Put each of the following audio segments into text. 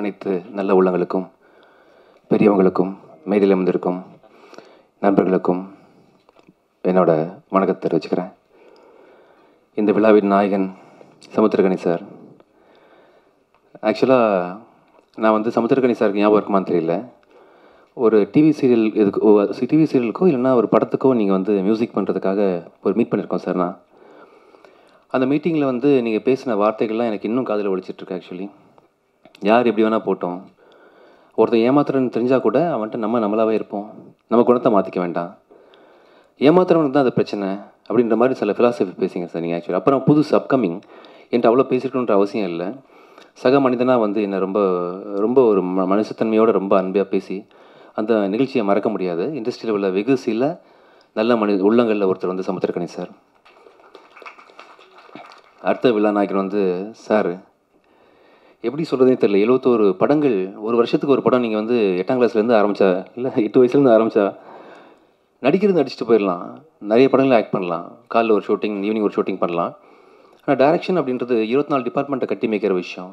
அனைத்து நல்ல உள்ளங்களுக்கும், பெரியவங்களுக்கும், மேடையில் அமர்ந்திருக்கும் நண்பர்களுக்கும் என்னோட வணக்கத்தை தெரிவிச்சுக்கிறேன். இந்த விழாவின் நாயகன் சமுத்திரக்கனி சார். ஆக்சுவலாக நான் வந்து சமுத்திரக்கனி சாருக்கு ஞாபகம் இருக்குமான்னு தெரியல. ஒரு டிவி சீரியலுக்கோ இல்லைன்னா ஒரு படத்துக்கோ நீங்கள் வந்து மியூசிக் பண்ணுறதுக்காக ஒரு மீட் பண்ணியிருக்கோம் சார். நான் அந்த மீட்டிங்கில் வந்து நீங்கள் பேசின வார்த்தைகள்லாம் எனக்கு இன்னும் காதில் ஒழிச்சிட்ருக்கு. ஆக்சுவலி யார் எப்படி வேணால் போட்டோம், ஒருத்தன் ஏமாத்துறன்னு தெரிஞ்சால் கூட அவன்கிட்ட நம்மளாவே இருப்போம், நம்ம குணத்தை மாற்றிக்க வேண்டாம், ஏமாத்துறவனுக்கு தான் அது பிரச்சனை அப்படின்ற மாதிரி சில ஃபிலாசபி பேசிங்க சார் நீங்கள். ஆக்சுவலி அப்புறம் புதுசு அப்கமிங் என்கிட்ட அவ்வளோ பேசிக்கணுன்ற அவசியம் இல்லை. சக மனிதனாக வந்து என்னை ரொம்ப ரொம்ப ஒரு மனுஷத்தன்மையோடு ரொம்ப அன்பாக பேசி அந்த நிகழ்ச்சியை மறக்க முடியாது. இண்டஸ்ட்ரியில் உள்ள வெகு சில நல்ல உள்ளங்களில் ஒருத்தர் வந்து சமுத்திரக்கனி சார். அடுத்த விழா நாயகன் வந்து சார் எப்படி சொல்கிறதே தெரியல. 71 படங்கள், ஒரு வருஷத்துக்கு ஒரு படம். நீங்கள் வந்து 8ஆம் கிளாஸ்லேருந்து ஆரம்பித்தா இல்லை 8 வயசுலேருந்து ஆரம்பித்தா நடிக்கிறது நடிச்சுட்டு போயிடலாம், நிறைய படங்களில் ஆக்ட் பண்ணலாம், காலைல ஒரு ஷூட்டிங் ஈவினிங் ஒரு ஷூட்டிங் பண்ணலாம். ஆனால் டைரக்ஷன் அப்படின்றது 24 டிபார்ட்மெண்ட்டை கட்டி மேய்க்கிற விஷயம்.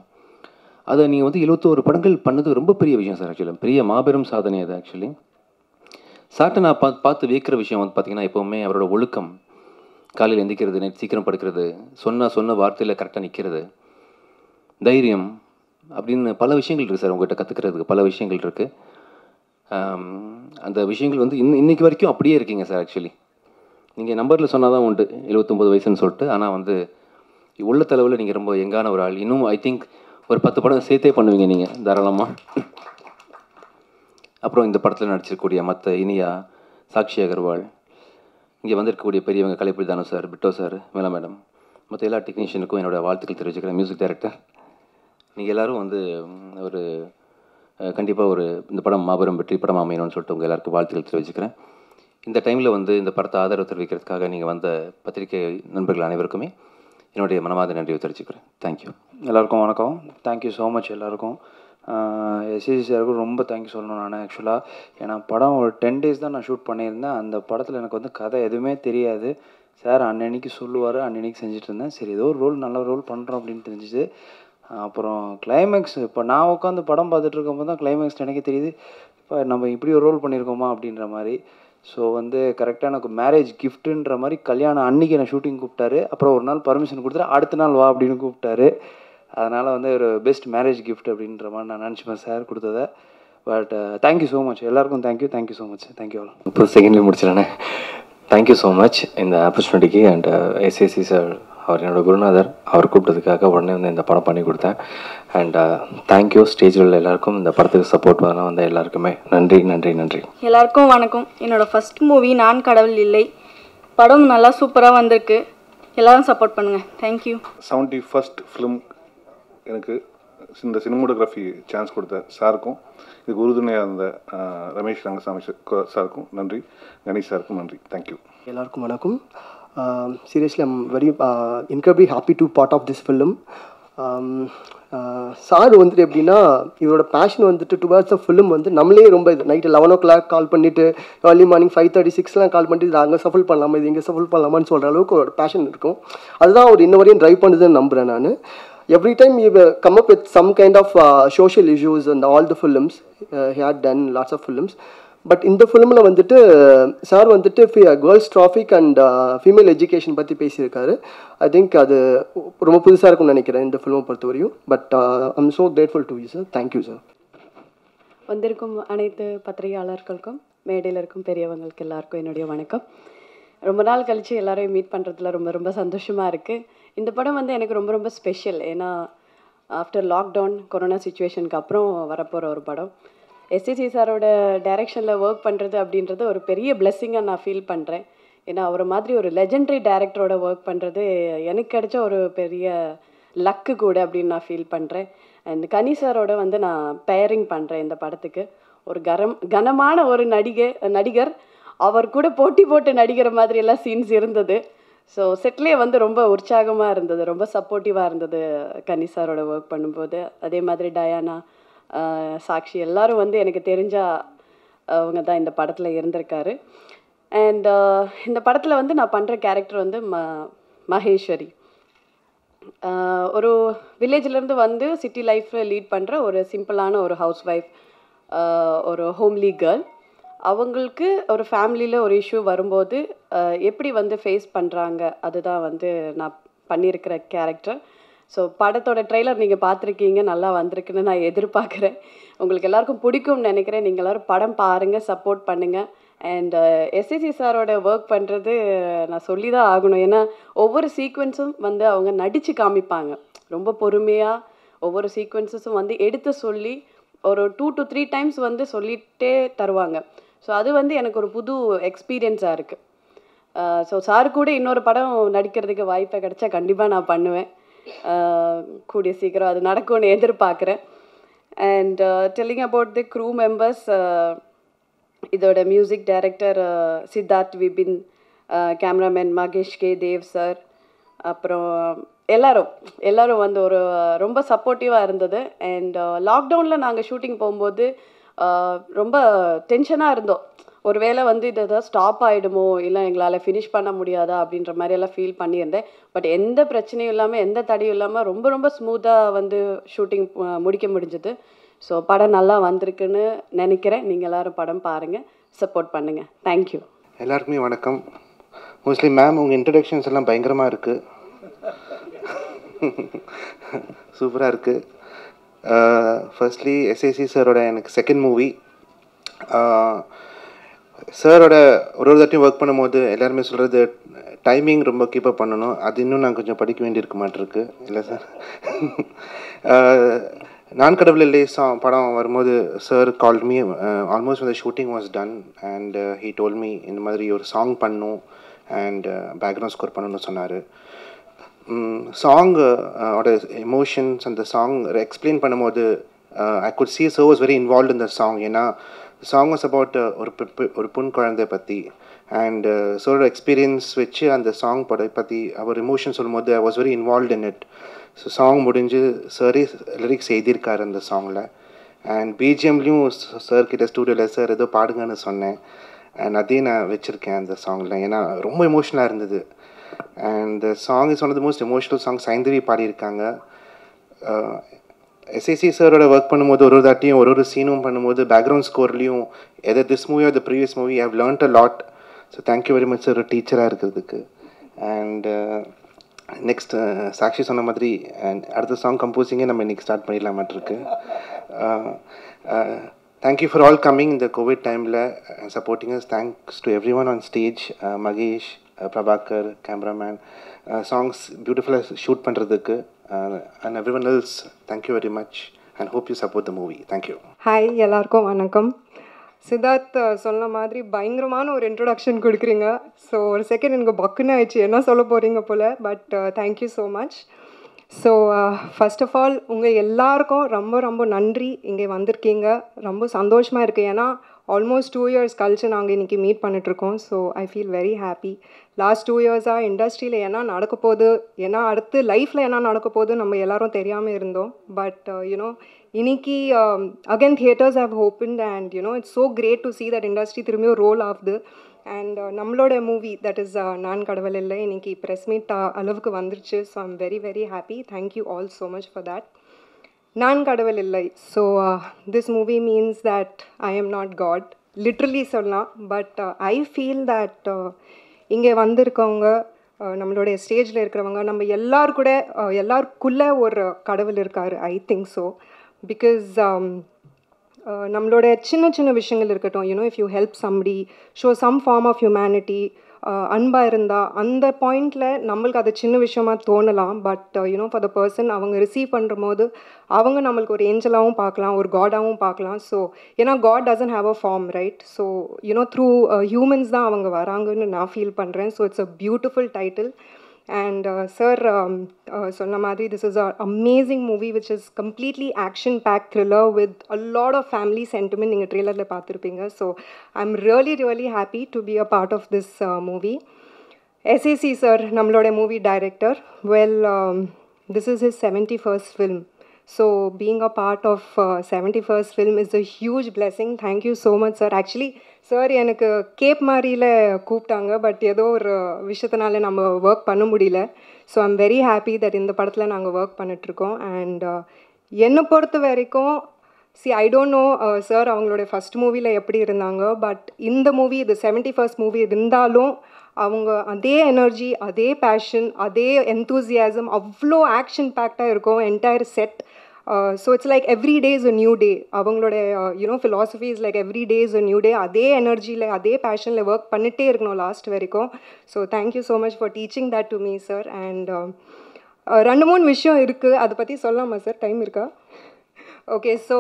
அதை நீங்கள் வந்து 71 படங்கள் பண்ணது ரொம்ப பெரிய விஷயம் சார். ஆக்சுவலி பெரிய மாபெரும் சாதனை அது. ஆக்சுவலி சார்ட்டை நான் பார்த்து வியக்கிற விஷயம் வந்து பார்த்திங்கன்னா, எப்போவுமே அவரோட ஒழுக்கம், காலையில் எந்திக்கிறது, நைட் சீக்கிரம் படுக்கிறது, சொன்ன வார்த்தையில் கரெக்டாக நிற்கிறது, தைரியம் அப்படின்னு பல விஷயங்கள் இருக்குது சார். உங்கள்கிட்ட கற்றுக்கிறதுக்கு பல விஷயங்கள் இருக்குது. அந்த விஷயங்கள் வந்து இன்னைக்கு வரைக்கும் அப்படியே இருக்கீங்க சார். ஆக்சுவலி நீங்கள் நம்பரில் சொன்னால் தான் உண்டு 79 வயசுன்னு சொல்லிட்டு. ஆனால் வந்து உள்ள தலைவில் நீங்கள் ரொம்ப யங்கான ஒரு ஆள். இன்னும் ஐ திங்க் ஒரு 10 படம் சேர்த்தே பண்ணுவீங்க நீங்கள் தாராளமாக. அப்புறம் இந்த படத்தில் நடிச்சிருக்கக்கூடிய மற்ற இனியா, சாக்ஷி அகர்வால், இங்கே வந்திருக்கக்கூடிய பெரியவங்க கலைப்புலி தானு சார், பிட்டோ சார், மேலா மேடம், மற்ற எல்லா டெக்னீஷியனுக்கும் என்னோடய வாழ்த்துக்கள் தெரிவிச்சுக்கிறேன். மியூசிக் டைரக்டர் நீங்கள் எல்லோரும் வந்து ஒரு கண்டிப்பாக ஒரு இந்த படம் மாபெரும் வெற்றி படம் அமையணும்னு சொல்லிட்டு உங்கள் எல்லாருக்கும் வாழ்த்துக்கள் தெரிவிச்சுக்கிறேன். இந்த டைமில் வந்து இந்த படத்தை ஆதரவு தெரிவிக்கிறதுக்காக நீங்கள் வந்த பத்திரிகை நண்பர்கள் அனைவருக்குமே என்னுடைய மனமார்ந்த நன்றியை தெரிவிச்சுக்கிறேன். தேங்க்யூ. எல்லாருக்கும் வணக்கம். தேங்க்யூ ஸோ மச் எல்லாருக்கும். எஸ்ஏசி சாருக்கும் ரொம்ப தேங்க்யூ சொல்லணும் நான். ஆக்சுவலாக ஏன்னா படம் ஒரு 10 days தான் நான் ஷூட் பண்ணியிருந்தேன். அந்த படத்தில் எனக்கு வந்து கதை எதுவுமே தெரியாது. சார் அன்னன்னைக்கு சொல்லுவார், அன்னன்னைக்கு செஞ்சுட்டு இருந்தேன். சரி ஏதோ ஒரு ரோல் நல்ல ரோல் பண்ணுறோம் அப்படின்னு தெரிஞ்சிச்சு. அப்புறம் கிளைமேக்ஸ் இப்போ நான் உட்காந்து படம் பார்த்துட்டு இருக்கும்போது தான் கிளைமேக்ஸ் எனக்கே தெரியுது, இப்போ நம்ம இப்படி ஒரு ரோல் பண்ணியிருக்கோமா அப்படின்ற மாதிரி. ஸோ வந்து கரெக்டாக எனக்கு மேரேஜ் கிஃப்ட்டுன்ற மாதிரி கல்யாணம் அன்றைக்கி என்னை ஷூட்டிங் கூப்பிட்டாரு. அப்புறம் ஒரு நாள் பர்மிஷன் கொடுத்துட்டு அடுத்த நாள் வா அப்படின்னு கூப்பிட்டாரு. அதனால் வந்து ஒரு பெஸ்ட் மேரேஜ் கிஃப்ட் அப்படின்ற மாதிரி நான் நினச்சிப்பேன் சார் கொடுத்ததை. பட் தேங்க்யூ ஸோ மச் எல்லாருக்கும். Thank you so much. Thank you all. இப்போ செகண்ட்லி முடிச்சிடறேன். தேங்க்யூ ஸோ மச் இந்த ஆப்பர்ச்சுனிட்டிக்கு. அண்ட் எஸ்ஏசி சார் அவர் என்னோடய குருநாதர், அவர் கூப்பிட்டதுக்காக உடனே வந்து இந்த படம் பண்ணி கொடுத்தேன். அண்ட் தேங்க்யூ ஸ்டேஜில் உள்ள எல்லாருக்கும், இந்த படத்துக்கு சப்போர்ட் பண்ண வந்த எல்லாருக்குமே நன்றி நன்றி நன்றி. எல்லாருக்கும் வணக்கம். என்னோடய ஃபஸ்ட் மூவி நான் கடவுள் இல்லை. படம் நல்லா சூப்பராக வந்திருக்கு. எல்லோரும் சப்போர்ட் பண்ணுங்கள். தேங்க்யூ. 71st ஃபிலிம் எனக்கு இந்த சினிமோட்டோகிராஃபி சான்ஸ் கொடுத்த சாருக்கும், இதுக்கு உறுதுணையாக இருந்த ரமேஷ் ரங்கசாமி சாருக்கும் நன்றி, கணேஷ் சாருக்கும் நன்றி. தேங்க்யூ. எல்லாருக்கும் வணக்கம். Seriously, I'm very incredibly happy to part of this film. Sir வந்துட்டு எப்படின்னா இவரோட பேஷன் வந்துட்டு டுவர்ட்ஸ் அ ஃபிலிம் வந்து நம்மளே ரொம்ப இது நைட்டு 11 o'clock கால் பண்ணிவிட்டு ஏர்லி மார்னிங் 5:36 கால் பண்ணிட்டு இது அங்கே சஃபல் பண்ணலாமா, இது இங்கே சஃபல் பண்ணலாமான்னு சொல்கிற அளவுக்கு ஒரு பேஷன் இருக்கும். அதுதான் அவர் இன்ன வரையும் ட்ரைவ் பண்ணுதுன்னு நம்புகிறேன் நான். Every time he come up with some kind of social issues and all the films, he had done lots of films. But இந்த ஃபிலிமில் வந்துட்டு சார் வந்துட்டு girls traffic and female education பற்றி பேசியிருக்காரு. ஐ திங்க் அது ரொம்ப புதுசாக இருக்கும்னு நினைக்கிறேன் இந்த ஃபிலிமை பொறுத்தவரையும். But I'm so grateful to you sir. Thank you sir. வந்திருக்கும் அனைத்து பத்திரிகையாளர்களுக்கும், மேடையில் இருக்கும் பெரியவங்களுக்கு எல்லாருக்கும் என்னுடைய வணக்கம். ரொம்ப நாள் கழித்து எல்லாரையும் மீட் பண்ணுறதுல ரொம்ப ரொம்ப சந்தோஷமாக இருக்குது. இந்த படம் வந்து எனக்கு ரொம்ப ரொம்ப ஸ்பெஷல். ஏன்னா ஆஃப்டர் லாக்டவுன் கொரோனா சுச்சுவேஷனுக்கு அப்புறம் வரப்போகிற ஒரு படம். எஸ்ஏசி சாரோட டைரக்ஷனில் ஒர்க் பண்ணுறது அப்படின்றது ஒரு பெரிய பிளெஸ்ஸிங்காக நான் ஃபீல் பண்ணுறேன். ஏன்னா அவரை மாதிரி ஒரு லெஜெண்டரி டைரக்டரோட ஒர்க் பண்ணுறது எனக்கு கிடைச்ச ஒரு பெரிய லக்கு கூட அப்படின்னு நான் ஃபீல் பண்ணுறேன். அண்ட் கனி சாரோட வந்து நான் பெயரிங் பண்ணுறேன் இந்த படத்துக்கு. ஒரு கனமான ஒரு நடிகர் அவர் கூட போட்டி போட்டு நடிக்கிற மாதிரியெல்லாம் சீன்ஸ் இருந்தது. ஸோ செட்லேயே வந்து ரொம்ப உற்சாகமாக இருந்தது, ரொம்ப சப்போர்ட்டிவாக இருந்தது கனி சாரோட ஒர்க் பண்ணும்போது. அதே மாதிரி டயானா, சாக்ஷி எல்லாரும் வந்து எனக்கு தெரிஞ்சால் அவங்க தான் இந்த படத்தில் இருந்திருக்காரு. அண்ட் இந்த படத்தில் வந்து நான் பண்ணுற கேரக்டர் வந்து மகேஸ்வரி. ஒரு வில்லேஜ்லேருந்து வந்து சிட்டி லைஃப்பில் லீட் பண்ணுற ஒரு சிம்பிளான ஒரு ஹவுஸ் ஒய்ஃப், ஒரு ஹோம்லி கேர்ள். அவங்களுக்கு ஒரு ஃபேமிலியில் ஒரு இஷ்யூ வரும்போது எப்படி வந்து ஃபேஸ் பண்ணுறாங்க, அதுதான் வந்து நான் பண்ணியிருக்கிற கேரக்டர். ஸோ படத்தோட ட்ரெய்லர் நீங்கள் பார்த்துருக்கீங்க, நல்லா வந்திருக்குன்னு நான் எதிர்பார்க்குறேன். உங்களுக்கு எல்லாருக்கும் பிடிக்கும்னு நினைக்கிறேன். நீங்கள் எல்லோரும் படம் பாருங்கள், சப்போர்ட் பண்ணுங்கள். அண்ட் எஸ்எஸ்சி சாரோட ஒர்க் பண்ணுறது நான் சொல்லி தான் ஆகணும். ஏன்னா ஒவ்வொரு சீக்வென்ஸும் வந்து அவங்க நடித்து காமிப்பாங்க. ரொம்ப பொறுமையாக ஒவ்வொரு சீக்வென்ஸஸும் வந்து எடுத்து சொல்லி ஒரு 2 to 3 டைம்ஸ் வந்து சொல்லிகிட்டே தருவாங்க. ஸோ அது வந்து எனக்கு ஒரு புது எக்ஸ்பீரியன்ஸாக இருக்குது. ஸோ சார் கூட இன்னொரு படம் நடிக்கிறதுக்கு வாய்ப்பை கிடைச்சா கண்டிப்பாக நான் பண்ணுவேன். கூடிய சீக்கிரம் அது நடக்கும்னு எதிர்பார்க்குறேன். And telling about the crew members, இதோட music director Siddharth Vipin, cameraman Mahesh K Dev sir, அப்புறம் எல்லாரும் வந்து ஒரு ரொம்ப சப்போர்ட்டிவாக இருந்தது. அண்ட் லாக்டவுனில் நாங்கள் ஷூட்டிங் போகும்போது ரொம்ப டென்ஷனாக இருந்தோம். ஒரு வேளை வந்து இது எதாவது ஸ்டாப் ஆகிடுமோ, இல்லை எங்களால் ஃபினிஷ் பண்ண முடியாதா அப்படின்ற மாதிரியெல்லாம் ஃபீல் பண்ணியிருந்தேன். பட் எந்த பிரச்சனையும் இல்லாமல், எந்த தடையும் இல்லாமல் ரொம்ப ரொம்ப ஸ்மூத்தாக வந்து ஷூட்டிங் முடிக்க முடிஞ்சுது. ஸோ படம் நல்லா வந்திருக்குன்னு நினைக்கிறேன். நீங்கள் எல்லோரும் படம் பாருங்கள், சப்போர்ட் பண்ணுங்கள். தேங்க்யூ. எல்லாருக்குமே வணக்கம். மோஸ்ட்லி மேம் உங்கள் இன்ட்ரடக்ஷன்ஸ் எல்லாம் பயங்கரமாக இருக்குது, சூப்பராக இருக்குது. ஃபர்ஸ்ட்லி எஸ்ஏசி சாரோட எனக்கு செகண்ட் மூவி. சாரோட ஒரு தாட்டியும் ஒர்க் பண்ணும்போது எல்லாருமே சொல்கிறது டைமிங் ரொம்ப கீப்பப் பண்ணணும். அது இன்னும் நான் கொஞ்சம் படிக்க வேண்டியிருக்க மாட்டிருக்கு இல்லை சார். நான் கடவுள் இல்லை படம் வரும்போது சார் கால்ட் மீ ஆல்மோஸ்ட் வந்து shooting was done and he told me இந்த மாதிரி ஒரு சாங் பண்ணணும் அண்ட் பேக்ரவுண்ட் ஸ்கோர் பண்ணணும்னு சொன்னார். சாங் ஓட எமோஷன்ஸ் அந்த சாங் எக்ஸ்பிளைன் பண்ணும்போது I could see sir was very involve in the song. ஏன்னா சாங் வாஸ் அபவுட் ஒரு பொன் குழந்தைய பற்றி அண்ட் சரோட எக்ஸ்பீரியன்ஸ் வச்சு அந்த சாங் பற்றி அவர் எமோஷன் சொல்லும்போது I was very involve in it. So song முடிஞ்சு சாரே லிரிக்ஸ் எழுதியிருக்காரு அந்த சாங்கில். அண்ட் பிஜிஎம்லேயும் சார் கிட்ட ஸ்டூடியோவில் சார் ஏதோ பாடுங்கன்னு சொன்னேன் அண்ட் அதையும் நான் வச்சுருக்கேன் அந்த சாங்கில். ஏன்னா ரொம்ப எமோஷனலாக இருந்தது. And the song is one of the most emotional song. Saindhavi பாடியிருக்காங்க. எஸ்ஏசி சாரோட ஒர்க் பண்ணும்போது ஒரு தாட்டியும் ஒரு சீனும் பண்ணும்போது பேக்ரவுண்ட் ஸ்கோர்லேயும் either this movie or the previous movie I have learnt a lot. So thank you very much sir, ஒரு டீச்சராக இருக்கிறதுக்கு. அண்ட் நெக்ஸ்ட் சாக்ஷி சொன்ன மாதிரி அடுத்த சாங் கம்போசிங்கே நம்ம இன்றைக்கி ஸ்டார்ட் பண்ணிடலாமாட்டிருக்கு. தேங்க்யூ ஃபார் ஆல் கம்மிங் இந்த கோவிட் டைமில் supporting us. Thanks to every one on stage, Mahesh, Prabhakar, cameraman, songs பியூட்டிஃபுல்லாக ஷூட் பண்ணுறதுக்கு and every one else. Thank you very much and hope you support the movie. Thank you. Hi, எல்லாருக்கும் வணக்கம். சித்தார்த் சொன்ன மாதிரி பயங்கரமான ஒரு இன்ட்ரொடக்ஷன் கொடுக்குறீங்க. ஸோ ஒரு செகண்ட் எனக்கு பக்குன்னு ஆயிடுச்சு, என்ன சொல்ல போகிறீங்க போல். But thank you so much. So first of all உங்கள் எல்லாருக்கும் ரொம்ப ரொம்ப நன்றி. இங்கே வந்திருக்கீங்க, ரொம்ப சந்தோஷமாக இருக்குது. ஏன்னா ஆல்மோஸ்ட் 2 years கழிச்சு நாங்கள் இன்றைக்கி மீட் பண்ணிட்டுருக்கோம். So I feel very happy. Last 2 yearsஆக இண்டஸ்ட்ரியில் என்ன நடக்க போகுது, ஏன்னா அடுத்து லைஃப்பில் என்ன நடக்க போகுது நம்ம எல்லாரும் தெரியாமல் இருந்தோம். பட் யூனோ இன்னைக்கு again theatres have opened and you know it's so great to see that industry திரும்பியும் ரோல் ஆகுது. அண்ட் நம்மளோட movie that is Naan Kadavul Illai இன்னைக்கு ப்ரெஸ் மீட் அளவுக்கு வந்துருச்சு. So I'm very very happy. Thank you all so much for that. Naan Kadavul Illai. So this movie means that I am not God, literally சொல்லலாம். But I feel that இங்கே வந்திருக்கவங்க, நம்மளுடைய ஸ்டேஜில் இருக்கிறவங்க, நம்ம எல்லாருக்குள்ளே ஒரு கடவுள் இருக்கார். I think so. பிகாஸ் நம்மளோட சின்ன சின்ன விஷயங்கள் இருக்கட்டும், you know if you help somebody, show some form of humanity, அன்பாக இருந்தால் அந்த பாயிண்டில் நம்மளுக்கு அது சின்ன விஷயமா தோணலாம். But you know for the person அவங்க ரிசீவ் பண்ணுற போது அவங்க நம்மளுக்கு ஒரு ஏஞ்சலாகவும் பார்க்கலாம், ஒரு காடாகவும் பார்க்கலாம். ஸோ ஏன்னா God doesn't have a form, right? So you know through humans தான் அவங்க வராங்கன்னு நான் ஃபீல் பண்ணுறேன். So it's a beautiful title. And sir சொன்ன மாதிரி this is an amazing movie which is completely action packed thriller with a lot of family sentiment. நீங்கள் ட்ரெய்லரில் பார்த்துருப்பீங்க. So I'm really happy to be a part of this movie. SAC sir நம்மளோட movie director. Well, this is his 71st film. So being a part of 71st film is a huge blessing. Thank you so much sir. Actually sir எனக்கு gap மாதிரியில் கூப்பிட்டாங்க, but ஏதோ ஒரு விஷயத்தினால நம்ம work பண்ண முடியல. So I'm very happy that இந்த படத்தில் நாங்கள் ஒர்க் பண்ணிகிட்ருக்கோம். அண்ட் என்னை பொறுத்த வரைக்கும் ஐ டோன்ட் நோ சார் அவங்களுடைய ஃபஸ்ட் மூவியில் எப்படி இருந்தாங்க, பட் இந்த மூவி இது 71st மூவி இருந்தாலும் அவங்க அதே எனர்ஜி, அதே பேஷன், அதே என்தூசியாசம், அவ்வளோ ஆக்ஷன் பேக்டாக இருக்கும் entire set. So it's like every day is a new day. அவங்களுடைய philosophy is like every day is a new day. அதே எனர்ஜியில் அதே பேஷனில் ஒர்க் பண்ணிகிட்டே இருக்கணும் லாஸ்ட் வரைக்கும். So thank you so much for teaching that to me sir. And 2-3 விஷயம் இருக்குது, அதை பற்றி சொல்லலாமா சார்? டைம் இருக்கா? ஓகே. ஸோ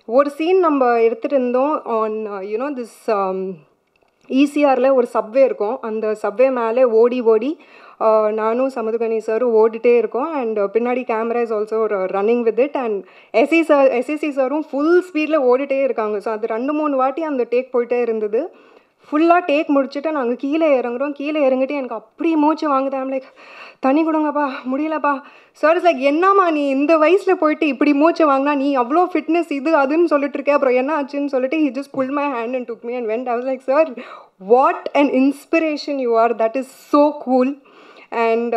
ஒரு சீன் நம்ம எடுத்துகிட்டு இருந்தோம் ஆன் திஸ் ஈசிஆரில் ஒரு சப்வே இருக்கும். அந்த சப்வே மேலே ஓடி ஓடி நானும் சமுதுகனி சாரும் ஓடிட்டே இருக்கோம். அண்ட் பின்னாடி camera is also running with it. And SSC சாரும் ஃபுல் ஸ்பீடில் ஓடிட்டே இருக்காங்க. ஸோ அது 2-3 வாட்டி அந்த டேக் போயிட்டே இருந்தது. ஃபுல்லாக டேக் முடிச்சுட்டு நாங்கள் கீழே இறங்குறோம். கீழே இறங்கிட்டு எனக்கு அப்படி மூச்சு வாங்குதேன். லைக் தண்ணி கொடுங்கப்பா, முடியலப்பா. சார் இஸ் லைக், என்னம்மா நீ இந்த வயசில் போயிட்டு இப்படி மூச்சு வாங்கினா, நீ அவ்வளோ ஃபிட்னஸ் இது அதுன்னு சொல்லிட்டு இருக்கேன், அப்புறம் என்ன ஆச்சுன்னு சொல்லிட்டு he just pulled my hand and took me and went. I was like, sir, what an inspiration you are. That is so cool. And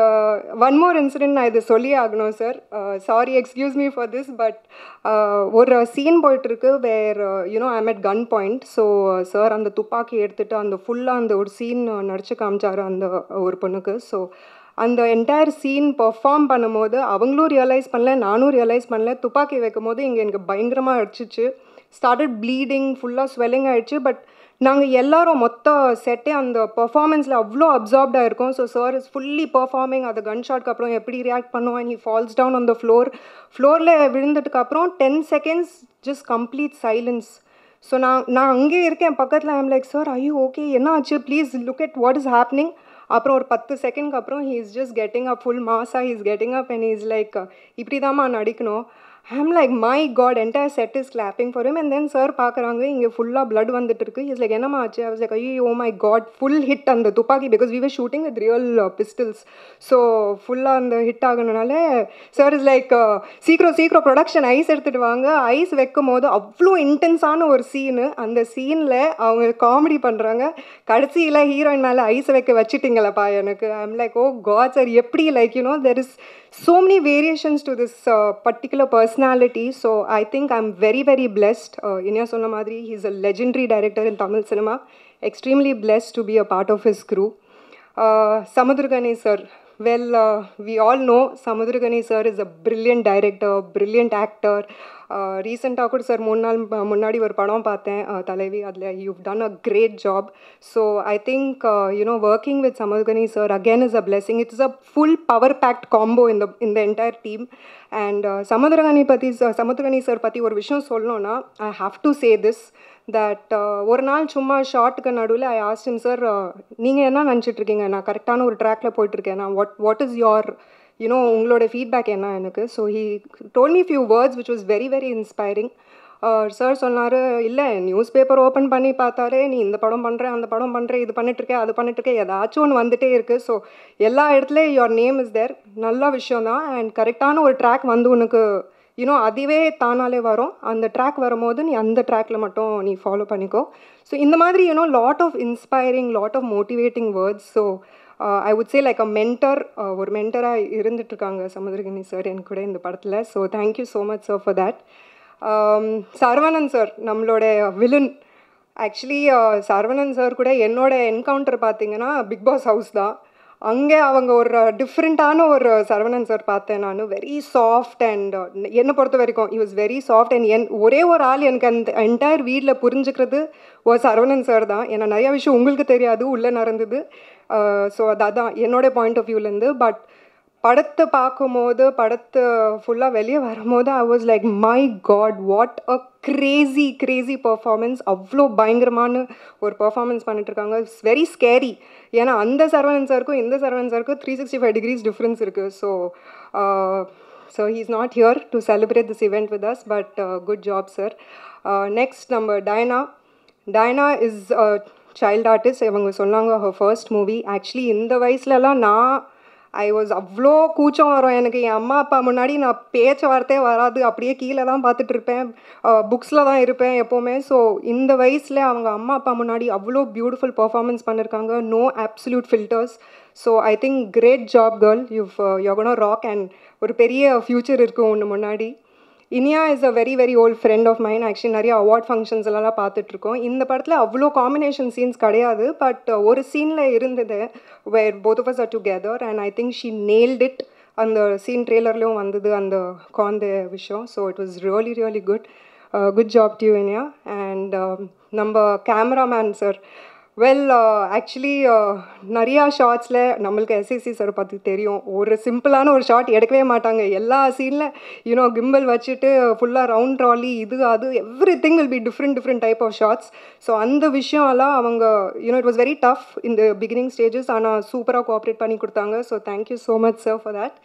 one more incident நான் இது சொல்லி ஆகணும் sir. Sorry, excuse me for this, but ஒரு scene போயிட்டுருக்கு where I'm at gun point. So sir அந்த துப்பாக்கி எடுத்துகிட்டு அந்த ஃபுல்லாக அந்த ஒரு சீன் நடிச்சு காமிச்சார் அந்த ஒரு பொண்ணுக்கு. ஸோ அந்த என்டையர் சீன் பெர்ஃபார்ம் பண்ணும்போது அவங்களும் ரியலைஸ் பண்ணல, நானும் ரியலைஸ் பண்ணல. துப்பாக்கி வைக்கும் போது இங்கே எனக்கு பயங்கரமாக அடிச்சிச்சு. ஸ்டார்டட் ப்ளீடிங், ஃபுல்லாக ஸ்வெல்லிங் ஆகிடுச்சு. பட் நாங்கள் எல்லாரும் மொத்த செட்டே அந்த பர்ஃபார்மன்ஸில் அவ்வளோ அப்சார்ப்டாக இருக்கும். So sir is fully performing. அது கன் ஷாட்க்கு அப்புறம் எப்படி ரியாக்ட் பண்ணுவான், he falls down on the ஃப்ளோரில் விழுந்ததுக்கப்புறம் 10 seconds just complete silence. So நான் அங்கே இருக்கேன் பக்கத்தில். ஐம் லைக், சார் ஐயோ ஓகே, என்ன ஆச்சு, please look at what is happening. அப்புறம் ஒரு 10 செகண்ட்க்கு அப்புறம் he is just getting up, full மாஸாக he is getting up and he is like, இப்படி தான்மா நடிக்கணும். I'm like, my god, entire set is clapping for him. And then sir பார்க்குறாங்க, இங்கே ஃபுல்லாக பிளட் வந்துட்டு இருக்கு. இஸ் லைக், என்னம்மா ஆச்சு? ஐ வாஸ் லைக், ஐயோ oh my God, full hit அந்த துப்பாக்கி, because we were shooting with real pistols. So ஃபுல்லாக அந்த ஹிட் ஆகணுனால சார் இஸ் லைக், சீக்கிரம் ப்ரொடக்ஷன் ஐஸ் எடுத்துகிட்டு வாங்க. ஐஸ் வைக்கும் போது அவ்வளோ இன்டென்ஸான ஒரு சீனு. அந்த சீனில் அவங்க காமெடி பண்ணுறாங்க. கடைசியில் ஹீரோயின் மேலே ஐஸ் வைக்க வச்சுட்டிங்களப்பா எனக்கு. I'm like, oh god sir, எப்படி like there is so many variations to this particular personality. So I think I'm very, very blessed. Inya sonna madri, he's a legendary director in Tamil cinema. Extremely blessed to be a part of his crew. Samudragani sir, well, we all know Samudragani sir is a brilliant director, brilliant actor. ரீசெண்டாக கூட sir 3 நாள் முன்னாடி ஒரு படம் பார்த்தேன், தலைவி. அதில் you've done a great job. So I think working with Samudragani sir again is a blessing. It is a full power packed combo in the entire team. And Samudragani sir பற்றி ஒரு விஷயம் சொல்லணும்னா, I have to say this, that ஒரு நாள் சும்மா ஷார்ட்டுக்கு நடுவில் I asked him, sir, நீங்கள் என்ன நினச்சிட்ருக்கீங்க, நான் கரெக்டான ஒரு ட்ராக்கில் போயிட்டுருக்கேன், நான் what is your உங்களோட ஃபீட்பேக் என்ன எனக்கு? So he told me few words which was very very inspiring. Sir சொன்னார், இல்லை நியூஸ் பேப்பர் ஓப்பன் பண்ணி பார்த்தாரே நீ இந்த படம் பண்ணுற, அந்த படம் பண்ணுற, இது பண்ணிட்டுருக்கேன், அது பண்ணிட்டுருக்கேன், ஏதாச்சும் ஒன்று வந்துகிட்டே இருக்குது. ஸோ எல்லா இடத்துலையும் யுவர் நேம் இஸ் தேர். நல்ல விஷயம் தான். அண்ட் கரெக்டான ஒரு ட்ராக் வந்து உனக்கு அதுவே தானாலே வரும். அந்த ட்ராக் வரும்போது நீ அந்த ட்ராக்கில் மட்டும் நீ ஃபாலோ பண்ணிக்கோ. ஸோ இந்த மாதிரி lot of inspiring, lot of motivating words. So I would say like a mentor, ஒரு மென்டராக இருந்துட்டுருக்காங்க சமுத்திரகனி சார் என் கூட இந்த படத்தில். So thank you so much sir for that. Saravanan sir, நம்மளோட வில்லன். ஆக்சுவலி சரவணன் சார் கூட என்னோட என்கவுண்டர் பார்த்தீங்கன்னா பிக் பாஸ் ஹவுஸ் தான். அங்கே அவங்க ஒரு டிஃப்ரெண்ட்டான ஒரு சரவணன் சார் பார்த்தேன் நான். வெரி சாஃப்ட் அண்ட் என்னை பொறுத்த வரைக்கும் he was very soft. And ஒரே ஒரு ஆள் எனக்கு அந்த என்டையர் வீட்டில் புரிஞ்சுக்கிறது ஒரு சரவணன் சார் தான். ஏன்னா நிறையா விஷயம் உங்களுக்கு தெரியாது, உள்ளே நடந்தது. ஸோ அதான் என்னோட பாயிண்ட் ஆஃப் வியூலேருந்து. பட் படத்தை பார்க்கும்போது, படத்தை ஃபுல்லாக வெளியே வரும்போது I was like, my God, what a crazy performance. அவ்வளோ பயங்கரமான ஒரு பர்ஃபார்மன்ஸ் பண்ணிட்டுருக்காங்க. It's very scary. ஏன்னா அந்த சரவணன் சாருக்கும் இந்த சரவணன் சாருக்கும் 365 degrees டிஃப்ரென்ஸ் இருக்குது. So he is not here to celebrate this event with us, but good job sir. Next நம்ம டயனா இஸ் சைல்டு ஆர்டிஸ்ட். இவங்க சொன்னாங்க ஹர் ஃபர்ஸ்ட் மூவி. ஆக்சுவலி இந்த வயசுலலாம் ஐ வாஸ் அவ்வளோ கூச்சம் வரும் எனக்கு. என் அம்மா அப்பா முன்னாடி நான் பேச்ச வார்த்தையே வராது, அப்படியே கீழே தான் பார்த்துட்ருப்பேன், புக்ஸில் தான் இருப்பேன் எப்போவுமே. ஸோ இந்த வயசில் அவங்க அம்மா அப்பா முன்னாடி அவ்வளோ பியூட்டிஃபுல் பர்ஃபார்மன்ஸ் பண்ணியிருக்காங்க. No absolute filters. So I think great job girl you're gonna rock and ஒரு பெரிய ஃப்யூச்சர் இருக்கும் ஒன்று முன்னாடி. Iniya is a very very old friend of mine. Actually நிறைய அவார்ட் ஃபங்க்ஷன்ஸ் எல்லாம் பார்த்துட்ருக்கோம். இந்த படத்தில் அவ்வளோ காம்பினேஷன் சீன்ஸ் கிடையாது, பட் ஒரு சீனில் இருந்தது where both of us are together and I think she nailed it. அந்த சீன் ட்ரெய்லர்லேயும் வந்தது அந்த குழந்தை விஷயம். So it was really really good. Good job to you Iniya. And நம்ம கேமராமேன் சார், வெல் ஆக்சுவலி நிறையா ஷார்ட்ஸில் நம்மளுக்கு எஸ்எஸ்சி சார் பார்த்து தெரியும், ஒரு சிம்பிளான ஒரு ஷார்ட் எடுக்கவே மாட்டாங்க. எல்லா சீனில் யூனோ கிம்பல் வச்சுட்டு ஃபுல்லாக ரவுண்ட் ட்ராலி இது அது everything will be different type of shots. So அந்த விஷயம்லாம் அவங்க you know it was very tough இந்த பிகினிங் ஸ்டேஜஸ், ஆனால் சூப்பராக கோஆப்ரேட் பண்ணி கொடுத்தாங்க. So thank you so much sir for that.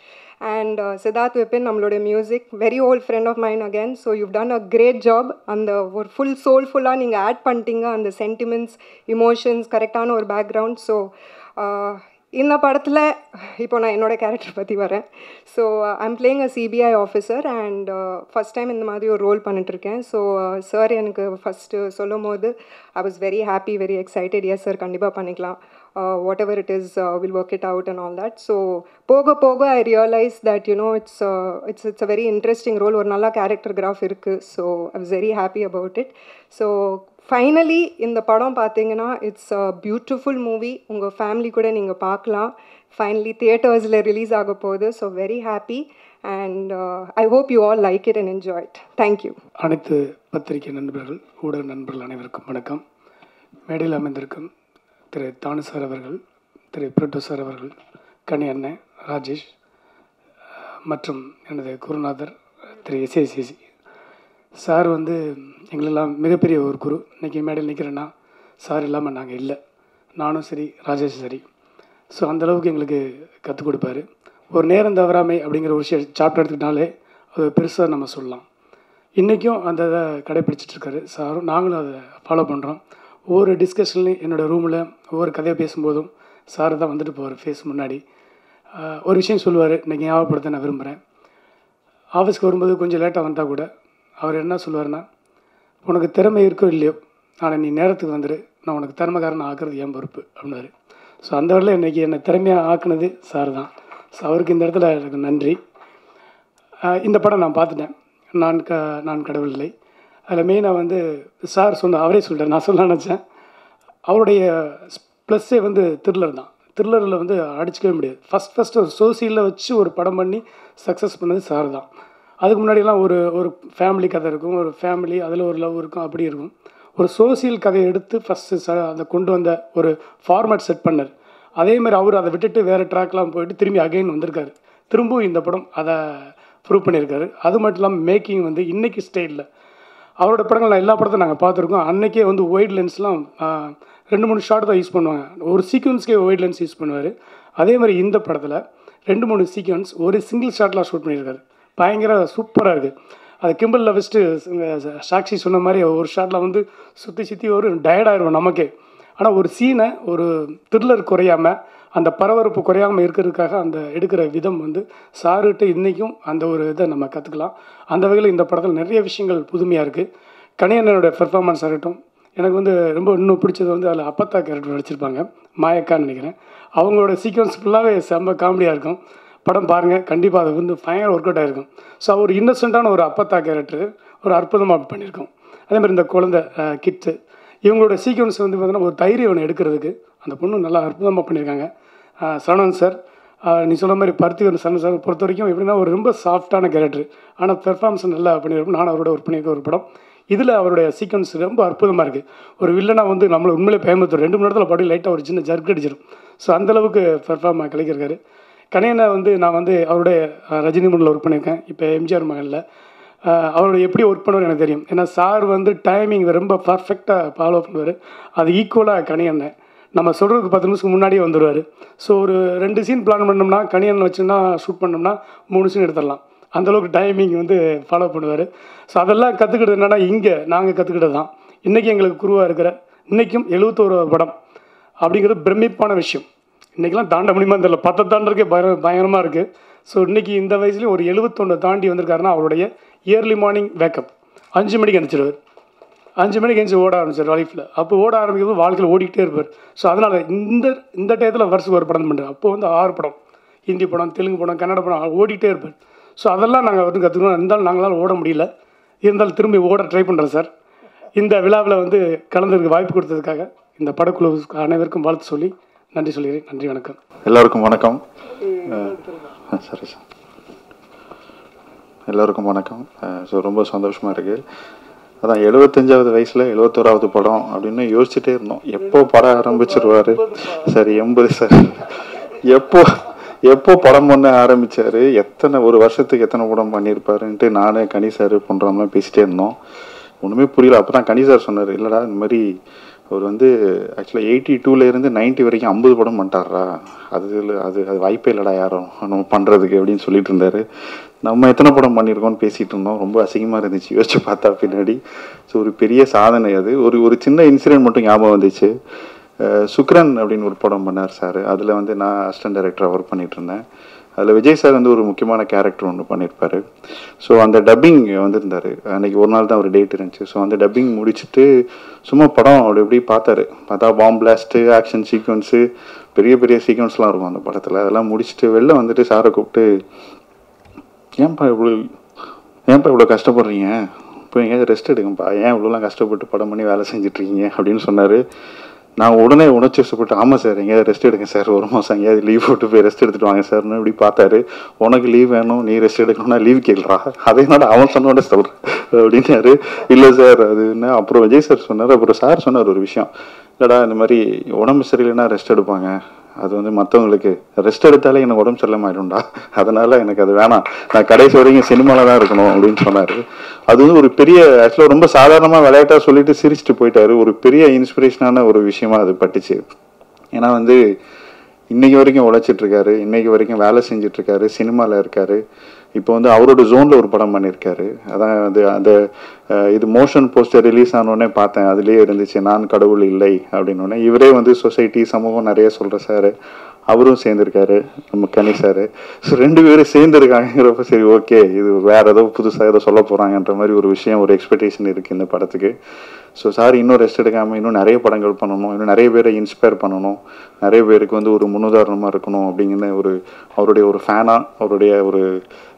And Siddharth Vipin, நம்மளோட music, very old friend of mine again. So you've done a great job. அந்த ஒரு ஃபுல் சோல்ஃபுல்லாக நீங்கள் ஆட் பண்ணிட்டீங்க அந்த சென்டிமெண்ட்ஸ், இமோஷன்ஸ், கரெக்டான ஒரு பேக்ரவுண்ட். ஸோ இந்த படத்தில் இப்போ நான் என்னோடய கேரக்டர் பற்றி வரேன். So I'm playing a CBI officer and first time இந்த மாதிரி ஒரு ரோல் பண்ணிட்டுருக்கேன். ஸோ சார் எனக்கு ஃபஸ்ட்டு சொல்லும் போது I was very happy, very excited. Yes sir கண்டிப்பாக பண்ணிக்கலாம், whatever it is, we'll work it out and all that. So poga poga I realized that you know it's a very interesting role, or nalla character graph irukku. So I was very happy about it. So finally இந்த படம் பார்த்தீங்கன்னா it's a beautiful movie. உங்கள் family கூட நீங்கள் பார்க்கலாம். Finally தியேட்டர்ஸில் release ஆக போகுது. So very happy and I hope you all like it and enjoy it. Thank you. அனைத்து பத்திரிகை நண்பர்கள், ஊடக நண்பர்கள் அனைவருக்கும் வணக்கம். மேடையில் அமைந்திருக்கும் திரு தானு சார் அவர்கள், திரு பிரட்டு சார் அவர்கள், கனி அண்ணன், ராஜேஷ் மற்றும் எனது குருநாதர் திரு எஸ்ஏசிசி சார் வந்து எங்களெல்லாம் மிகப்பெரிய ஒரு குரு. இன்றைக்கி மேடையில் நிற்கிறேன்னா சார் இல்லாமல் நாங்கள் இல்லை, நானும் சரி ராஜேஷ் சரி. ஸோ அந்தளவுக்கு எங்களுக்கு கற்றுக் கொடுப்பாரு. ஒரு நேரம் தவறாமை அப்படிங்கிற ஒரு விஷயம் சாப்டர் எடுத்துக்கிட்டாலே அது பெருசாக நம்ம சொல்லலாம். இன்றைக்கும் அந்த இதை கடைப்பிடிச்சிட்ருக்காரு சாரும், நாங்களும் அதை ஃபாலோ பண்ணுறோம். ஒவ்வொரு டிஸ்கஷன்லையும் என்னோடய ரூமில் ஒவ்வொரு கதையை பேசும்போதும் சார் தான் வந்துட்டு போவார் ஃபேஸ் முன்னாடி. ஒரு விஷயம் சொல்லுவார், இன்றைக்கி ஞாபகப்படுத்த நான் விரும்புகிறேன். ஆஃபீஸ்க்கு வரும்போது கொஞ்சம் லேட்டாக வந்தால் கூட அவர் என்ன சொல்லுவார்னா, உனக்கு திறமை இருக்கோ இல்லையோ, ஆனால் நீ நேரத்துக்கு வந்துடு, நான் உனக்கு திறமைக்காரன் ஆக்குறது என் பொறுப்பு அப்படின்னாரு. ஸோ அந்த வரையில் இன்றைக்கி என்னை திறமையாக ஆக்குனது சார் தான். ஸோ அவருக்கு இந்த இடத்துல எனக்கு நன்றி. இந்த படம் நான் பார்த்துட்டேன், நான் கடவுள் இல்லை. அதில் மெயினாக வந்து சார் அவரே சொல்லிட்டார், நான் சொல்ல நினச்சேன். அவருடைய ப்ளஸ்ஸே வந்து த்ரில்லர் தான். த்ரில்லரில் வந்து அடிச்சிக்கவே முடியாது. ஃபஸ்ட்டு ஒரு சோசியலில் வச்சு ஒரு படம் பண்ணி சக்ஸஸ் பண்ணது சார் தான். அதுக்கு முன்னாடியெல்லாம் ஒரு ஃபேமிலி கதை இருக்கும், ஒரு ஃபேமிலி அதில் ஒரு லவ் இருக்கும், அப்படி இருக்கும். ஒரு சோசியல் கதையை எடுத்து ஃபஸ்ட்டு அதை கொண்டு வந்த ஒரு ஃபார்மேட் செட் பண்ணார். அதே மாதிரி அவர் அதை விட்டுட்டு வேறு ட்ராக்லாம் போயிட்டு திரும்பி அகைன் வந்திருக்காரு. திரும்பவும் இந்த படம் அதை ப்ரூவ் பண்ணியிருக்காரு. அது மட்டும் இல்லாமல் மேக்கிங் வந்து இன்றைக்கி ஸ்டைலில் அவரோட படங்கள் நான் எல்லா படத்தையும் நாங்கள் பார்த்துருக்கோம். அன்றைக்கே வந்து ஒயிட் லென்ஸ்லாம் 2-3 ஷாட் தான் யூஸ் பண்ணுவாங்க. ஒரு சீக்வன்ஸ்க்கே ஒயிட் லென்ஸ் யூஸ் பண்ணுவார். அதே மாதிரி இந்த படத்தில் 2-3 சீக்வன்ஸ் ஒரு சிங்கிள் ஷாட்லாம் ஷூட் பண்ணியிருக்காரு. பயங்கர சூப்பராக இருக்குது. அது கிம்பலில் ஃபஸ்ட்டு சாக்ஷி சொன்ன மாதிரி ஒரு ஷாட்டில் வந்து சுற்றி ஒரு டயர்டாகிடுவோம் நமக்கே. ஆனால் ஒரு சீனை ஒரு த்ரில்லர் குறையாமல், அந்த பரபரப்பு குறையாமல் இருக்கிறதுக்காக அந்த எடுக்கிற விதம் வந்து சாருகிட்ட இன்றைக்கும் அந்த ஒரு இதை நம்ம கற்றுக்கலாம். அந்த வகையில் இந்த படத்தில் நிறைய விஷயங்கள் புதுமையாக இருக்குது. கணியண்ணனோட பெர்ஃபார்மன்ஸ் ஆகட்டும், எனக்கு வந்து ரொம்ப இன்னும் பிடிச்சது வந்து அதில் அப்பத்தா கேரக்டர் நடிச்சிருப்பாங்க, மாயக்கான்னு நினைக்கிறேன். அவங்களோட சீக்வன்ஸ் ஃபுல்லாகவே செம்ம காமெடியாக இருக்கும். படம் பாருங்கள், கண்டிப்பாக அது வந்து பயங்கர ஒர்க் அவுட் ஆகிருக்கும். ஸோ ஒரு இன்னசென்ட்டான ஒரு அப்பத்தா கேரக்டர் ஒரு அற்புதமாக பண்ணியிருக்கோம். அதேமாதிரி இந்த குழந்தை கிட்ஸு இவங்களோட சீக்வன்ஸ் வந்து பார்த்தீங்கன்னா ஒரு தைரியம் ஒன்று எடுக்கிறதுக்கு அந்த பொண்ணு நல்லா அற்புதமாக பண்ணியிருக்காங்க. சரவணன் சார், நீ சொல்ல மாதிரி பருத்திவரன் சரவணன் சார் பொறுத்த வரைக்கும் எப்படின்னா ஒரு ரொம்ப சாஃப்டான கேரக்டர், ஆனால் பெர்ஃபார்மன்ஸ் நல்லா பண்ணியிருக்கோம். நான் அவரோட ஒர்க் பண்ணியிருக்க ஒரு படம். இதில் அவருடைய சீக்வன்ஸ் ரொம்ப அற்புதமாக இருக்குது. ஒரு வில்லனாக வந்து நம்மளை உண்மையிலே பயமுறுத்தும். 2 மணி நேரத்தில் பாடி லைட்டாக ஒரு சின்ன ஜர்க் அடிச்சிடும். ஸோ அந்தளவுக்கு பெர்ஃபார்ம் கலைக்கிறாரு. கணியனை வந்து நான் வந்து அவருடைய ரஜினி முன்னில் ஒர்க் பண்ணியிருக்கேன், இப்போ எம்ஜிஆர் மகனில். அவரோட எப்படி ஒர்க் பண்ணுவார் எனக்கு தெரியும். ஏன்னா சார் வந்து டைமிங் ரொம்ப பர்ஃபெக்டாக ஃபாலோ பண்ணுவார். அது ஈக்குவலாக கணியண்ணன் நம்ம சொல்கிறதுக்கு 10 நிமிஷத்துக்கு முன்னாடியே வந்துடுவார். ஸோ ஒரு 2 சீன் பிளான் பண்ணோம்னா கணியண்ணன் வச்சுன்னா ஷூட் பண்ணோம்னா 3 சீன் எடுத்துடலாம். அந்தளவுக்கு டைமிங் வந்து ஃபாலோ பண்ணுவார். ஸோ அதெல்லாம் கற்றுக்கிட்டது என்னென்னா இங்கே நாங்கள் கற்றுக்கிட்டது தான். இன்றைக்கி எங்களுக்கு குருவாக இருக்கிற இன்றைக்கும் 71 படம் அப்படிங்கிறது பிரமிப்பான விஷயம். இன்றைக்கெலாம் தாண்ட முடியுமா தெரியல, 10 தாண்டறதுக்கே பயங்கரமாக இருக்குது. ஸோ இன்றைக்கி இந்த வயசுலேயும் ஒரு 71 தாண்டி வந்திருக்காருன்னா அவருடைய இயர்லி மார்னிங் வேக்கப் 5 மணிக்கு அனுப்பிச்சிடுவார். 5 மணிக்கு எஞ்சி ஓட ஆரம்பிச்சார் லைஃப்பில். அப்போ ஓட ஆரம்பிக்கும்போது வாழ்க்கையில் ஓடிக்கிட்டே இருப்பார். ஸோ அதனால் இந்த டயத்தில் வருஷத்துக்கு ஒரு படம் பண்ணுறேன். அப்போது வந்து 6 படம், ஹிந்தி படம், தெலுங்கு படம், கன்னட படம் ஓடிக்கிட்டே இருப்பார். ஸோ அதெல்லாம் நாங்கள் வந்து கற்றுக்கணும். இருந்தாலும் நாங்களால் ஓட முடியல. இருந்தாலும் திரும்பி ஓட ட்ரை பண்ணுறேன் சார். இந்த விழாவில் வந்து கலந்துருக்கு வாய்ப்பு கொடுத்ததுக்காக இந்த படக்குழு அனைவருக்கும் வாழ்த்து சொல்லி நன்றி சொல்கிறேன். நன்றி, வணக்கம். எல்லாருக்கும் வணக்கம். சரி சார், எல்லோருக்கும் வணக்கம். ஸோ ரொம்ப சந்தோஷமாக இருக்குது. அதான் 75வது வயசில் 71வது படம் அப்படின்னு யோசிச்சுட்டே இருந்தோம். எப்போ படம் ஆரம்பிச்சிருவார் சார்? 80 சார். எப்போ படம் பண்ண ஆரம்பித்தார்? ஒரு வருஷத்துக்கு எத்தனை படம் பண்ணியிருப்பாருன்ட்டு நானே கனி சார் பண்ணுறோம்லாம் பேசிகிட்டே இருந்தோம். ஒன்றுமே புரியல. அப்போ தான் கனி சார் சொன்னார், இல்லைடா இந்த மாதிரி அவர் வந்து ஆக்சுவலாக 82லேருந்து 90 வரைக்கும் 50 படம் பண்ணிட்டாரா, அது வாய்ப்பே இல்லைடா யாரும் நம்ம பண்ணுறதுக்கு அப்படின்னு சொல்லிட்டு இருந்தார். நம்ம எத்தனை படம் பண்ணியிருக்கோம்னு பேசிகிட்டு இருந்தோம். ரொம்ப அசிங்கமாக இருந்துச்சு யோசிச்சு பார்த்தா பின்னாடி. ஸோ ஒரு பெரிய சாதனை அது. ஒரு சின்ன இன்சிடென்ட் மட்டும் ஞாபகம் வந்துச்சு. சுக்ரன் அப்படின்னு ஒரு படம் பண்ணார் சார். அதில் வந்து நான் அசிஸ்டன்ட் டைரக்டராக ஒர்க் பண்ணிகிட்டு இருந்தேன். அதில் விஜய் சார் வந்து ஒரு முக்கியமான கேரக்டர் ஒன்று பண்ணியிருப்பார். ஸோ அந்த டப்பிங் வந்திருந்தார். அன்றைக்கி ஒரு நாள் தான் ஒரு டேட் இருந்துச்சு. ஸோ அந்த டப்பிங் முடிச்சுட்டு சும்மா படம் அப்படி எப்படி பார்த்தா பாம் பிளாஸ்ட்டு, ஆக்ஷன் சீக்வன்ஸு, பெரிய பெரிய சீக்வன்ஸ்லாம் இருக்கும் அந்த படத்தில். அதெல்லாம் முடிச்சுட்டு வெளில வந்துட்டு சாரை கூப்பிட்டு, ஏன்ப்பா இவ்வளோ கஷ்டப்படுறீங்க, இப்போ எங்கேயாவது ரெஸ்ட் எடுங்கப்பா, ஏன் இவ்வளோலாம் கஷ்டப்பட்டு படம் பண்ணி வேலை செஞ்சிட்ருக்கீங்க அப்படின்னு சொன்னார். நான் உடனே உணர்ச்சிப்பட்டு, ஆமாம் சார் எங்கேயாவது ரெஸ்ட் எடுங்க சார், ஒரு மாதம் எங்கேயாவது லீவ் போட்டு போய் ரெஸ்ட் எடுத்துகிட்டு வாங்க சார்னு இப்படி பார்த்தாரு. உனக்கு லீவ் வேணும், நீ ரெஸ்ட் எடுக்கணும்னா லீவ் கேள்றா, அதே என்னடா அவன் சொன்னோட சொல்கிறேன் அப்படின்னாரு. இல்லை சார் அது என்ன. அப்புறம் விஜய் சார் சொன்னார். அப்புறம் சார் சொன்னார் ஒரு விஷயம், இல்லைடா இந்த மாதிரி உடம்பு சரியில்லைன்னா ரெஸ்ட் எடுப்பாங்க, அது வந்து மற்றவங்களுக்கு ரெஸ்ட் எடுத்தாலே எனக்கு உடம்பு சரியில்லாம ஆயிடும்டா, அதனால் எனக்கு அது வேணாம், நான் கடைசி வரைக்கும் சினிமாவில் தான் இருக்கணும் அப்படின்னு சொன்னார். அது வந்து ஒரு பெரிய ஆக்சுவலாக ரொம்ப சாதாரணமாக விளையாட்டாக சொல்லிட்டு சிரிச்சுட்டு போயிட்டாரு. ஒரு பெரிய இன்ஸ்பிரேஷனான ஒரு விஷயமா அது பட்டுச்சு. ஏன்னா வந்து இன்றைக்கி வரைக்கும் உழைச்சிட்ருக்காரு, இன்றைக்கி வரைக்கும் வேலை செஞ்சிட்ருக்காரு, சினிமாவில் இருக்கார். இப்போ வந்து அவரோட ஜோனில் ஒரு படம் பண்ணியிருக்காரு. அதான் அந்த இது மோஷன் போஸ்டர் ரிலீஸ் ஆனோடனே பார்த்தேன், அதுலேயே இருந்துச்சு நான் கடவுள் இல்லை அப்படின்னோடனே. இவரே வந்து சொசைட்டி சமூகம் நிறைய சொல்கிற சார், அவரும் சேர்ந்துருக்காரு நம்ம கனி சார். ஸோ 2 பேரும் சேர்ந்துருக்காங்கிறப்ப சரி ஓகே, இது வேறு ஏதோ புதுசாக ஏதோ சொல்ல போகிறாங்கன்ற மாதிரி ஒரு விஷயம், ஒரு எக்ஸ்பெக்டேஷன் இருக்குது இந்த படத்துக்கு. ஸோ சார் இன்னும் ரெஸ்ட் எடுக்காமல் இன்னும் நிறைய படங்கள் பண்ணணும், இன்னும் நிறைய பேரை இன்ஸ்பயர் பண்ணணும், நிறைய பேருக்கு வந்து ஒரு முன்னுதாரணமாக இருக்கணும் அப்படிங்கிற அவருடைய ஒரு ஃபேனாக, அவருடைய ஒரு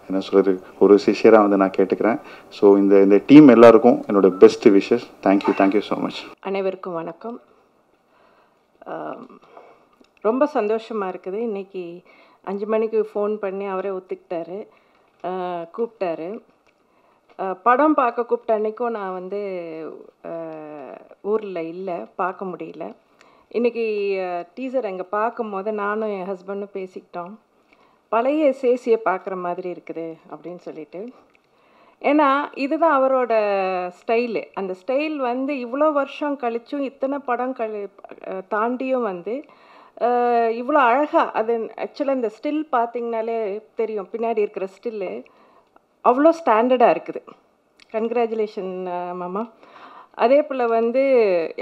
என்ன சொல்கிறது, ஒரு சிஷியராக வந்து நான் கேட்டுக்கிறேன். ஸோ இந்த டீம் எல்லாருக்கும் என்னோட best wishes. Thank you so much. அனைவருக்கும் வணக்கம். ரொம்ப சந்தோஷமாக இருக்குது. இன்றைக்கி 5 மணிக்கு ஃபோன் பண்ணி அவரே ஒத்துக்கிட்டாரு, கூப்பிட்டாரு. படம் பார்க்க கூப்பிட்ட அன்றைக்கும் நான் வந்து ஊரில் இல்லை, பார்க்க முடியல. இன்றைக்கி டீசர் அங்கே பார்க்கும் போது நானும் என் ஹஸ்பண்டும் பேசிக்கிட்டோம், பழைய சேசியை பார்க்குற மாதிரி இருக்குது அப்படின்னு சொல்லிட்டு. ஏன்னா இதுதான் அவரோட ஸ்டைலு. அந்த ஸ்டைல் வந்து இவ்வளோ வருஷம் கழிச்சும் இத்தனை படம் தாண்டியும் வந்து இவ்வளோ அழகாக அது ஆக்சுவலாக இந்த ஸ்டில் பார்த்திங்கனாலே தெரியும், பின்னாடி இருக்கிற ஸ்டில்லு அவ்வளோ ஸ்டாண்டர்டாக இருக்குது. கங்க்ராச்சுலேஷன் மாமா. அதே போல் வந்து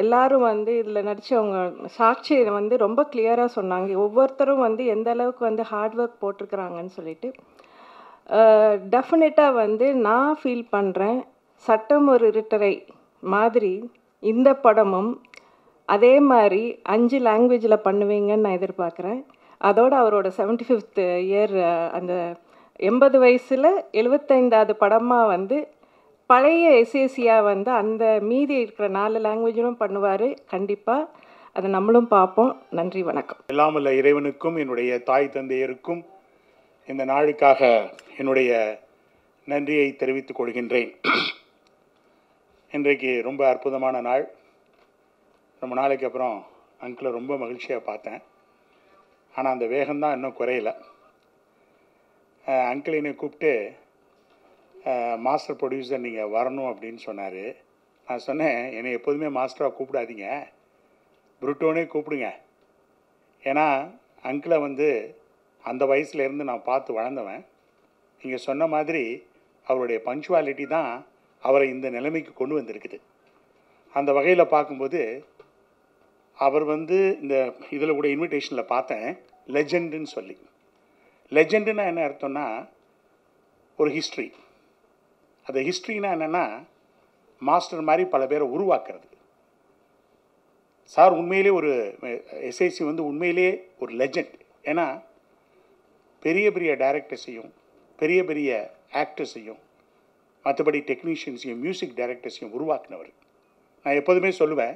எல்லோரும் வந்து இதில் நடித்தவங்க சாட்சி வந்து ரொம்ப கிளியராக சொன்னாங்க, ஒவ்வொருத்தரும் வந்து எந்த அளவுக்கு வந்து ஹார்ட் ஒர்க் போட்டிருக்கிறாங்கன்னு சொல்லிட்டு. டெஃபினட்டாக வந்து நான் ஃபீல் பண்ணுறேன், சட்டம் ஒரு ரிட்டரை மாதிரி இந்த படமும் அதே மாதிரி 5 லாங்குவேஜில் பண்ணுவீங்கன்னு நான் எதிர்பார்க்குறேன். அதோடு அவரோட 75th இயர், அந்த 80 வயசில் 75வது படமாக வந்து பழைய எஸ்ஏசியாக வந்து அந்த மீதி இருக்கிற 4 லாங்குவேஜிலும் பண்ணுவார் கண்டிப்பாக. அதை நம்மளும் பார்ப்போம். நன்றி, வணக்கம். எல்லாமல்ல இறைவனுக்கும் என்னுடைய தாய் தந்தையருக்கும் இந்த நாளுக்காக என்னுடைய நன்றியை தெரிவித்துக் கொள்கின்றேன். இன்றைக்கு ரொம்ப அற்புதமான நாள். ரொம்ப நாளைக்கு அப்புறம் அங்கிளை ரொம்ப மகிழ்ச்சியாக பார்த்தேன். ஆனால் அந்த வேகம்தான் இன்னும் குறையல. அங்கிள் என்னை கூப்பிட்டு மாஸ்டர் ப்ரொடியூசர் நீங்கள் வரணும் அப்படின்னு சொன்னார். நான் சொன்னேன், என்னை எப்போதுமே மாஸ்டராக கூப்பிடாதீங்க, புருட்டோனே கூப்பிடுங்க. ஏன்னா அங்கிளை வந்து அந்த வயசுலேருந்து நான் பார்த்து வளர்ந்தவன். நீங்கள் சொன்ன மாதிரி அவருடைய பங்க்சுவாலிட்டி தான் அவரை இந்த நிலைமைக்கு கொண்டு வந்திருக்குது. அந்த வகையில் பார்க்கும்போது அவர் வந்து இந்த இதில் கூட இன்விடேஷனில் பார்த்தேன் லெஜெண்டுன்னு சொல்லி. லெஜெண்டுன்னா என்ன அர்த்தம்னா ஒரு ஹிஸ்ட்ரி. அந்த ஹிஸ்ட்ரினா என்னென்னா மாஸ்டர் மாதிரி பல பேரை உருவாக்குறது. சார் உண்மையிலே ஒரு எஸ்ஐசி வந்து உண்மையிலே ஒரு லெஜண்ட். ஏன்னா பெரிய பெரிய டைரக்டர்ஸையும் பெரிய பெரிய ஆக்டர்ஸையும் மற்றபடி டெக்னீஷியன்ஸையும் மியூசிக் டைரக்டர்ஸையும் உருவாக்குனவர். நான் எப்போதுமே சொல்லுவேன்,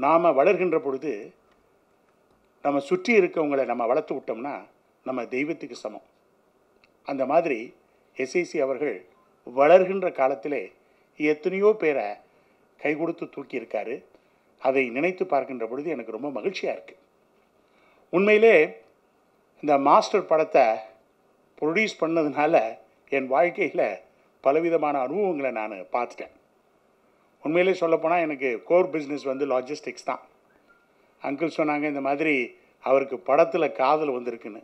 நாம் வளர்கின்ற பொழுது நம்ம சுற்றி இருக்கவங்களை நம்ம வளர்த்து விட்டோம்னா நம்ம தெய்வத்துக்கு சமம். அந்த மாதிரி எஸ்ஐசி அவர்கள் வளர்கின்ற காலத்திலே எத்தனையோ பேரை கை கொடுத்து தூக்கியிருக்காரு. அதை நினைத்து பார்க்கின்ற பொழுது எனக்கு ரொம்ப மகிழ்ச்சியாக இருக்குது. உண்மையிலே இந்த மாஸ்டர் படத்தை ப்ரொடியூஸ் பண்ணதுனால என் வாழ்க்கையில் பலவிதமான அனுபவங்களை நான் பார்த்துட்டேன். உண்மையிலே சொல்லப்போனால் எனக்கு கோர் பிஸ்னஸ் வந்து லாஜிஸ்டிக்ஸ் தான். அங்கிள் சொன்னாங்க இந்த மாதிரி அவருக்கு படத்தில் காதல் வந்திருக்குன்னு.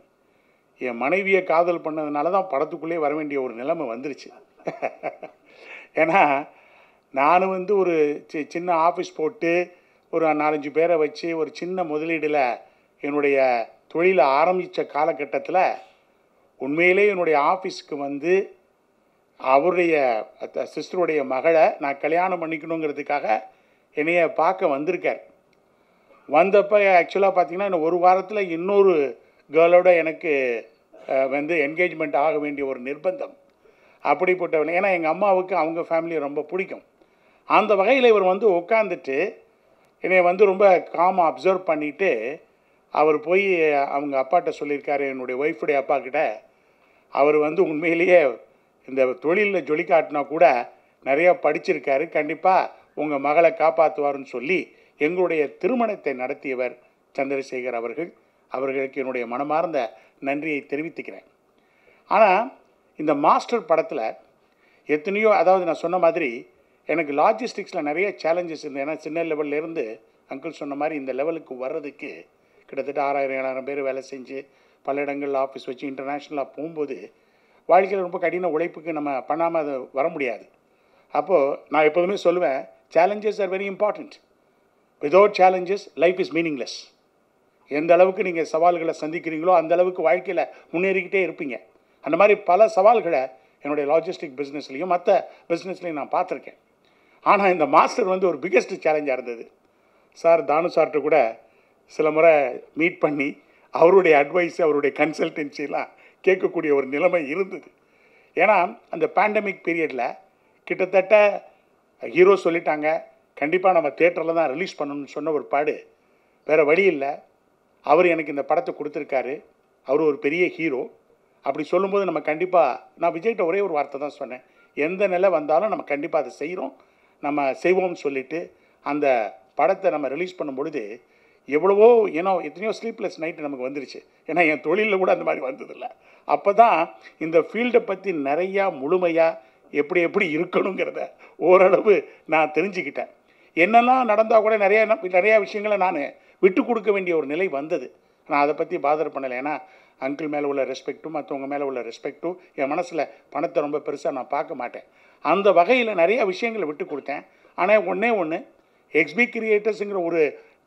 என் மனைவியை காதல் பண்ணதுனால தான் படத்துக்குள்ளே வர வேண்டிய ஒரு நிலைமை வந்துருச்சு. ஏன்னா நான் வந்து ஒரு சின்ன ஆஃபீஸ் போட்டு ஒரு 4-5 பேரை வச்சு ஒரு சின்ன முதலீடில் என்னுடைய தொழிலை ஆரம்பித்த காலகட்டத்தில் உண்மையிலே என்னுடைய ஆஃபீஸுக்கு வந்து அவருடைய சிஸ்டருடைய மகளை நான் கல்யாணம் பண்ணிக்கணுங்கிறதுக்காக என்னைய பார்க்க வந்திருக்கார். வந்தப்போ ஆக்சுவலாக பார்த்தீங்கன்னா இன்னும் ஒரு வாரத்தில் இன்னொரு கேர்ளோட எனக்கு வந்து என்கேஜ்மெண்ட் ஆக வேண்டிய ஒரு நிர்பந்தம். அப்படிப்பட்டவன், ஏன்னா எங்கள் அம்மாவுக்கு அவங்க ஃபேமிலியை ரொம்ப பிடிக்கும். அந்த வகையில் இவர் வந்து உட்காந்துட்டு என்னை வந்து ரொம்ப காமாக அப்சர்வ் பண்ணிவிட்டு அவர் போய் அவங்க அப்பாட்ட சொல்லியிருக்காரு, என்னுடைய ஒய்ஃபுடைய அப்பா கிட்ட, அவர் வந்து உண்மையிலேயே இந்த தொழிலில் ஜொலி காட்டினா கூட நிறையா படிச்சிருக்காரு, கண்டிப்பாக உங்கள் மகளை காப்பாற்றுவார்னு சொல்லி எங்களுடைய திருமணத்தை நடத்தியவர் சந்திரசேகர் அவர்கள். அவர்களுக்கு என்னுடைய மனமார்ந்த நன்றியை தெரிவித்துக்கிறேன். ஆனால் இந்த மாஸ்டர் படத்தில் எத்தனையோ, அதாவது நான் சொன்ன மாதிரி எனக்கு லாஜிஸ்டிக்ஸில் நிறைய சேலஞ்சஸ் இருந்தது. ஏன்னா சின்ன லெவல்லேருந்து அங்கிள் சொன்ன மாதிரி இந்த லெவலுக்கு வர்றதுக்கு கிட்டத்தட்ட 6000-7000 பேர் வேலை செஞ்சு பல இடங்களில் ஆஃபீஸ் வச்சு இன்டர்நேஷ்னலாக போகும்போது வாழ்க்கையில் ரொம்ப கடின உழைப்புக்கு நம்ம பண்ணாமல் அது வர முடியாது. அப்போது நான் எப்போதுமே சொல்லுவேன், challenges are very important. Without challenges life is meaningless. எந்த அளவுக்கு நீங்கள் சவால்களை சந்திக்கிறீங்களோ அந்த அளவுக்கு வாழ்க்கையில் முன்னேறிக்கிட்டே இருப்பீங்க. அந்த மாதிரி பல சவால்களை என்னுடைய லாஜிஸ்டிக் பிஸ்னஸ்லேயும் மற்ற பிஸ்னஸ்லேயும் நான் பார்த்துருக்கேன். ஆனால் இந்த மாஸ்டர் வந்து ஒரு பிக்கெஸ்ட் சேலஞ்சாக இருந்தது. சார் தானு சார்கிட்ட கூட சில முறை மீட் பண்ணி அவருடைய அட்வைஸு அவருடைய கன்சல்டன்சிலாம் கேட்கக்கூடிய ஒரு நிலைமை இருந்தது. ஏன்னா அந்த பேண்டமிக் பீரியடில் கிட்டத்தட்ட ஹீரோ சொல்லிட்டாங்க, கண்டிப்பாக நம்ம தேட்டரில் தான் ரிலீஸ் பண்ணணும்னு சொன்ன ஒரு பாடு வேறு வழி இல்லை. அவர் எனக்கு இந்த படத்தை கொடுத்துருக்காரு, அவர் ஒரு பெரிய ஹீரோ. அப்படி சொல்லும்போது நம்ம கண்டிப்பாக, நான் விஜய்கிட்ட ஒரே ஒரு வார்த்தை தான் சொன்னேன், எந்த நிலை வந்தாலும் நம்ம கண்டிப்பாக அதை செய்கிறோம், நம்ம செய்வோம்னு சொல்லிவிட்டு அந்த படத்தை நம்ம ரிலீஸ் பண்ணும் பொழுது எவ்வளவோ எத்தனையோ ஸ்லீப்லெஸ் நைட்டு நமக்கு வந்துருச்சு. ஏன்னா என் தொழிலில் கூட அந்த மாதிரி வந்ததில்லை. அப்போ தான் இந்த ஃபீல்டை பற்றி நிறையா முழுமையாக எப்படி இருக்கணுங்கிறத ஓரளவு நான் தெரிஞ்சுக்கிட்டேன். என்னெல்லாம் நடந்தால் கூட நிறையா விஷயங்களை நான் விட்டு கொடுக்க வேண்டிய ஒரு நிலை வந்தது. நான் அதை பற்றி பாதர் பண்ணலை. ஏன்னா அங்கிள் மேலே உள்ள ரெஸ்பெக்ட்டும் மற்றவங்க மேலே உள்ள ரெஸ்பெக்ட்டும் என் மனசில் பணத்தை ரொம்ப பெருசாக நான் பார்க்க மாட்டேன். அந்த வகையில் நிறையா விஷயங்களை விட்டு கொடுத்தேன். ஆனால் ஒன்று எக்ஸ்பி கிரியேட்டர்ஸுங்கிற ஒரு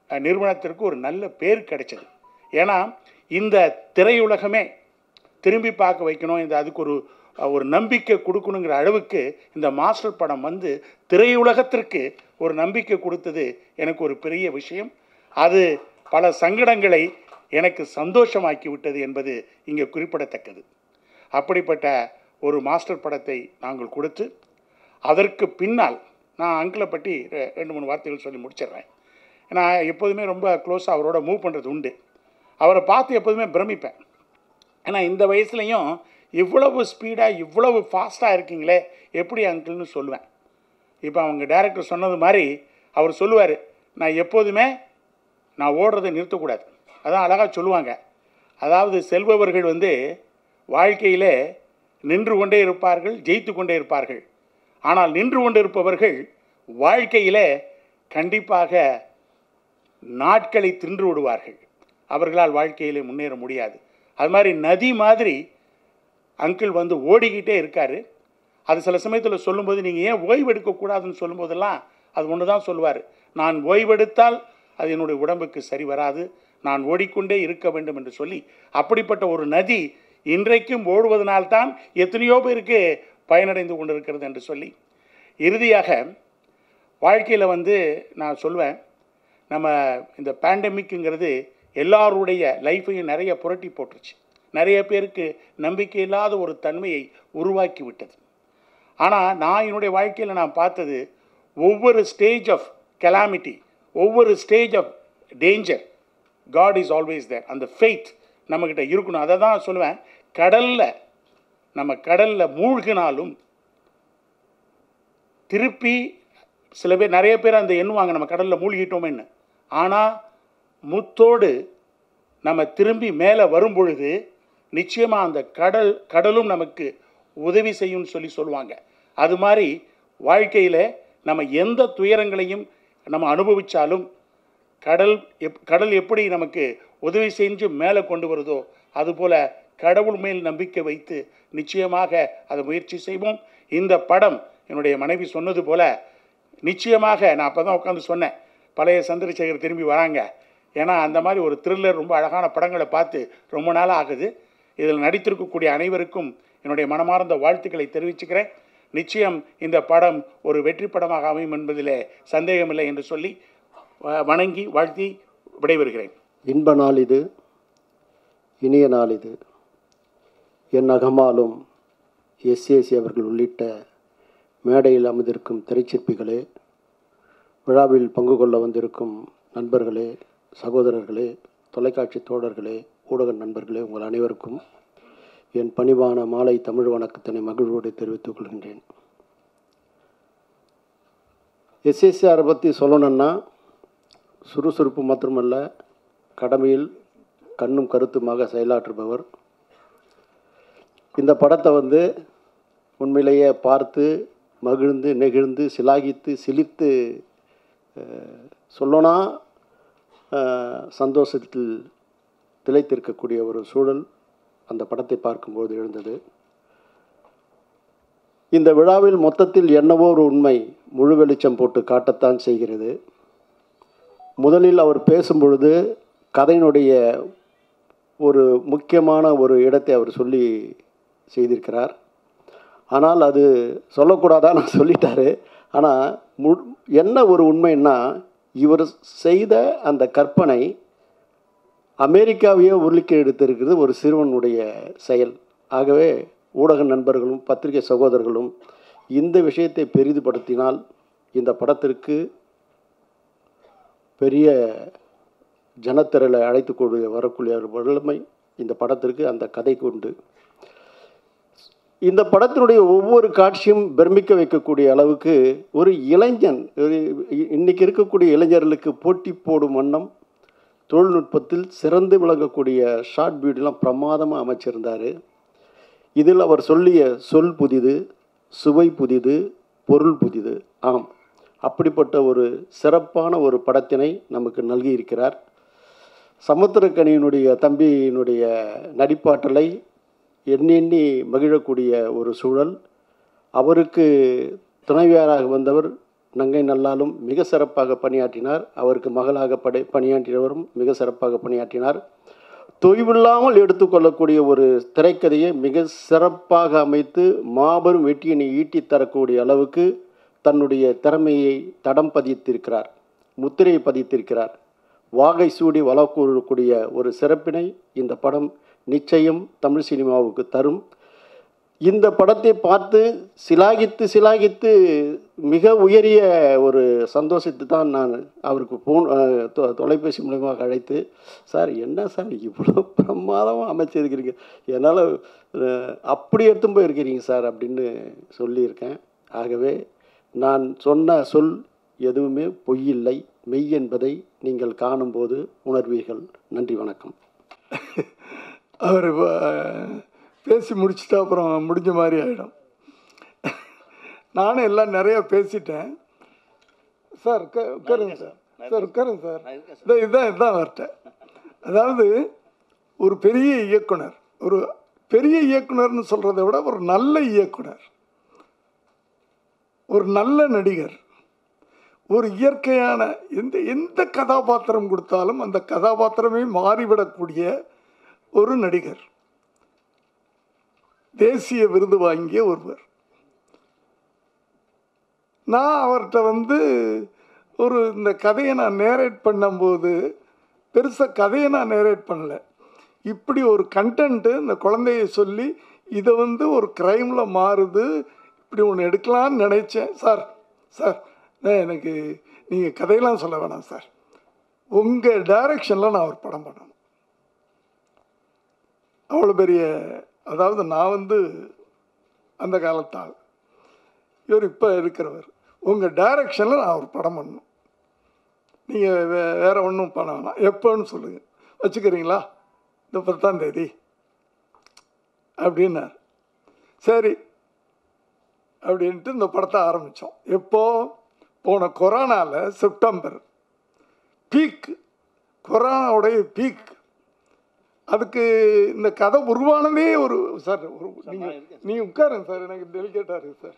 நிறுவனத்திற்கு ஒரு நல்ல பேர் கிடைச்சது. ஏன்னா இந்த திரையுலகமே திரும்பி பார்க்க வைக்கணும், அதுக்கு ஒரு நம்பிக்கை கொடுக்கணுங்கிற அளவுக்கு இந்த மாஸ்டர் படம் வந்து திரையுலகத்திற்கு ஒரு நம்பிக்கை கொடுத்தது எனக்கு ஒரு பெரிய விஷயம். அது பல சங்கடங்களை எனக்கு சந்தோஷமாக்கி விட்டது என்பது இங்கே குறிப்பிடத்தக்கது. அப்படிப்பட்ட ஒரு மாஸ்டர் படத்தை நாங்கள் கொடுத்து அதற்கு பின்னால் நான் அங்கிளை பற்றி 2-3 வார்த்தைகள் சொல்லி முடிச்சிடுறேன். நான் எப்போதுமே ரொம்ப க்ளோஸாக அவரோட மூவ் பண்ணுறது உண்டு. அவரை பார்த்து எப்போதுமே பிரமிப்பேன். ஏன்னா இந்த வயசுலையும் இவ்வளவு ஸ்பீடாக இவ்வளவு ஃபாஸ்ட்டாக இருக்கீங்களே எப்படி அங்கிள்னு சொல்லுவேன். இப்போ அவங்க டைரக்டர் சொன்னது மாதிரி அவர் சொல்லுவார், நான் எப்போதுமே நான் ஓடுறதை நிறுத்தக்கூடாது. அதான் அழகாக சொல்லுவாங்க. அதாவது செல்பவர்கள் வந்து வாழ்க்கையில் நின்று கொண்டே இருப்பார்கள், ஜெயித்து கொண்டே இருப்பார்கள். ஆனால் நின்று கொண்டு இருப்பவர்கள் வாழ்க்கையில் கண்டிப்பாக நாட்களை தின்று விடுவார்கள். அவர்களால் வாழ்க்கையில் முன்னேற முடியாது. அது மாதிரி நதி மாதிரி அங்கிள் வந்து ஓடிக்கிட்டே இருக்கார். அது சில சமயத்தில் சொல்லும்போது நீங்கள் ஏன் ஓய்வெடுக்கக்கூடாதுன்னு சொல்லும்போதெல்லாம் அது ஒன்று தான் சொல்லுவார், நான் ஓய்வெடுத்தால் அது என்னுடைய உடம்புக்கு சரி வராது, நான் ஓடிக்கொண்டே இருக்க வேண்டும் என்று சொல்லி, அப்படிப்பட்ட ஒரு நதி இன்றைக்கும் ஓடுவதனால்தான் எத்தனையோ பேருக்கு பயனடைந்து கொண்டிருக்கிறது என்று சொல்லி, இறுதியாக வாழ்க்கையில் வந்து நான் சொல்வேன், நம்ம இந்த பேண்டமிக்குங்கிறது எல்லாருடைய லைஃப்பையும் நிறைய புரட்டி போட்டுருச்சு. நிறைய பேருக்கு நம்பிக்கை இல்லாத ஒரு தன்மையை உருவாக்கி விட்டது. ஆனால் நான் என்னுடைய வாழ்க்கையில் நான் பார்த்தது, ஒவ்வொரு ஸ்டேஜ் ஆஃப் கெலாமிட்டி, ஒவ்வொரு stage of danger, God is always there. அந்த ஃபெய்த் நம்மக்கிட்ட இருக்கணும். அதை தான் சொல்லுவேன், நம்ம கடலில் மூழ்கினாலும் திருப்பி சில பேர் நிறைய பேர் அந்த எண்ணுவாங்க நம்ம கடலில் மூழ்கிட்டோமேன்னு. ஆனால் முத்தோடு நம்ம திரும்பி மேலே வரும் பொழுது நிச்சயமாக அந்த கடலும் நமக்கு உதவி செய்யும்னு சொல்லுவாங்க. அது மாதிரி வாழ்க்கையில் நம்ம எந்த துயரங்களையும் நம்ம அனுபவித்தாலும் கடல் எப்படி நமக்கு உதவி செஞ்சு மேலே கொண்டு வருதோ, அதுபோல் கடவுள் மேல் நம்பிக்கை வைத்து நிச்சயமாக அதை முயற்சி செய்வோம். இந்த படம் என்னுடைய மனைவி சொன்னது போல் நிச்சயமாக, நான் அப்போ தான் உட்காந்து சொன்னேன், பழைய சந்திரசேகர் திரும்பி வராங்க. ஏன்னா அந்த மாதிரி ஒரு த்ரில்லர் ரொம்ப அழகான படங்களை பார்த்து ரொம்ப நாளாக ஆகுது. இதில் நடித்திருக்கக்கூடிய அனைவருக்கும் என்னுடைய மனமார்ந்த வாழ்த்துக்களை தெரிவிச்சுக்கிறேன். நிச்சயம் இந்த படம் ஒரு வெற்றி படமாக அமையும் என்பதிலே சந்தேகமில்லை என்று சொல்லி வணங்கி வாழ்த்தி விடைபெறுகிறேன். இன்ப நாள் இது, இனிய நாள் இது. என் அகமாலும் எஸ்ஏசி அவர்கள் உள்ளிட்ட மேடையில் அமர்ந்திருக்கும் திரைச்சிற்பிகளே, விழாவில் பங்கு கொள்ள வந்திருக்கும் நண்பர்களே, சகோதரர்களே, தொலைக்காட்சி தோழர்களே, ஊடக நண்பர்களே, உங்கள் அனைவருக்கும் என் பணிவான மாலை தமிழ் வணக்கத்தினை மகிழ்வோடு தெரிவித்துக் கொள்கின்றேன். எஸ்எஸ்ஆரை பற்றி சொல்லணுன்னா, சுறுசுறுப்பு மாத்திரமல்ல, கடமையில் கண்ணும் கருத்துமாக செயலாற்றுபவர். இந்த படத்தை வந்து உண்மையிலேயே பார்த்து மகிழ்ந்து நெகிழ்ந்து சிலாகித்து சிலித்து சொல்லனா சந்தோஷத்தில் திளைத்திருக்கக்கூடிய ஒரு சூழல் அந்த படத்தை பார்க்கும்போது எழுந்தது. இந்த விழாவில் மொத்தத்தில் என்னவோ ஒரு உண்மை முழு வெளிச்சம் போட்டு காட்டத்தான் செய்கிறது. முதலில் அவர் பேசும்பொழுது கதையினுடைய ஒரு முக்கியமான ஒரு இடத்தை அவர் சொல்லி செய்திருக்கிறார். ஆனால் அது சொல்லக்கூடாதான் நான் சொல்லிட்டாரு. ஆனால் என்ன ஒரு உண்மைன்னா, இவர் செய்த அந்த கற்பனை அமெரிக்காவையே உருளிக்க எடுத்திருக்கிறது ஒரு சிறுவனுடைய செயல். ஆகவே ஊடக நண்பர்களும் பத்திரிகை சகோதரர்களும் இந்த விஷயத்தை பெரிதுபடுத்தினால் இந்த படத்திற்கு பெரிய ஜனத்திரளை அழைத்து வரக்கூடிய ஒரு வல்லமை இந்த படத்திற்கு அந்த கதைக்கு உண்டு. இந்த படத்தினுடைய ஒவ்வொரு காட்சியும் பிரமிக்க வைக்கக்கூடிய அளவுக்கு ஒரு இளைஞன், இன்னைக்கு இருக்கக்கூடிய இளைஞர்களுக்கு போட்டி போடும் வண்ணம் தொழில்நுட்பத்தில் சிறந்து விளங்கக்கூடிய ஷார்ட் வீடியோலாம் பிரமாதமாக அமைச்சிருந்தார். இதில் அவர் சொல்லிய சொல் புதிது, சுவை புதிது, பொருள் புதிது. ஆம், அப்படிப்பட்ட ஒரு சிறப்பான ஒரு படத்தினை நமக்கு நல்கியிருக்கிறார். சமுத்திரக்கனியினுடைய தம்பியினுடைய நடிப்பாற்றலை எண்ணி மகிழக்கூடிய ஒரு சூழல். அவருக்கு துணைவியாராக வந்தவர் நங்கை நல்லாலும் மிக சிறப்பாக பணியாற்றினார். அவருக்கு மகளாக பணியாற்றியவரும் மிக சிறப்பாக பணியாற்றினார். தொய்வில்லாமல் எடுத்துக்கொள்ளக்கூடிய ஒரு திரைக்கதையை மிக சிறப்பாக அமைத்து மாபெரும் வெற்றியினை ஈட்டி தரக்கூடிய அளவுக்கு தன்னுடைய திறமையை தடம் பதித்திருக்கிறார், முத்திரையை பதித்திருக்கிறார். வாகை சூடி வளர்க்கக்கூடிய ஒரு சிறப்பினை இந்த படம் நிச்சயம் தமிழ் சினிமாவுக்கு தரும். இந்த படத்தை பார்த்து சிலாகித்து மிக உயரிய ஒரு சந்தோஷத்தை தான் நான் அவருக்கு தொலைபேசி மூலமாக அழைத்து, சார் என்ன சார் இவ்வளோ பிரமாதமாக அமைச்சிருக்கிறீங்க, என்னால் அப்படி எடுத்து போயிருக்கிறீங்க சார் அப்படின்னு சொல்லியிருக்கேன். ஆகவே நான் சொன்ன சொல் எதுவுமே பொய்யில்லை, மெய் என்பதை நீங்கள் காணும்போது உணர்வீர்கள். நன்றி, வணக்கம். அவர் பேசி முடிச்சுட்டா அப்புறம் முடிஞ்ச மாதிரி ஆகிடும். நானும் எல்லாம் நிறையா பேசிட்டேன். சார் உட்காருங்க சார், சார் உட்காருங்க சார். இதுதான் வரட்டேன். அதாவது ஒரு பெரிய இயக்குனர், ஒரு பெரிய இயக்குனர்னு சொல்கிறத விட ஒரு நல்ல இயக்குனர், ஒரு நல்ல நடிகர், ஒரு இயற்கையான எந்த கதாபாத்திரம் கொடுத்தாலும் அந்த கதாபாத்திரமே மாறிவிடக்கூடிய ஒரு நடிகர், தேசிய விருது வாங்கிய ஒருவர். நான் அவர்கிட்ட வந்து இந்த கதையை நான் நேரேட் பண்ணும்போது பெருசாக கதையை நான் நேரேட் பண்ணல. இப்படி ஒரு கண்டென்ட்டு இந்த குழந்தைய சொல்லி இதை வந்து ஒரு க்ரைமில் மாறுது, இப்படி ஒன்று எடுக்கலான்னு நினச்சேன். சார் எனக்கு நீங்கள் கதையெல்லாம் சொல்ல வேணாம் சார், உங்கள் டைரக்ஷனில் நான் ஒரு படம் பண்ணணும். அவ்வளோ பெரிய, அதாவது நான் வந்து அந்த காலத்தால், இவர் இப்போ இருக்கிறவர், உங்கள் டைரக்ஷனில் நான் ஒரு படம் பண்ணணும். நீங்கள் வேறு ஒன்றும் பண்ண வேணாம், எப்போன்னு சொல்லுங்கள், வச்சுக்கிறீங்களா, இந்த 10ஆம் தேதி அப்படின்னார். சரி அப்படின்ட்டு இந்த படத்தை ஆரம்பித்தோம். எப்போது? போன கொரோனாவில் செப்டம்பர், பீக், கொரோனாவுடைய பீக். அதுக்கு இந்த கதை உருவானதே ஒரு சார், நீங்கள் உட்காருங்க சார், எனக்கு டெலிகேட்டாக இருக்குது சார்.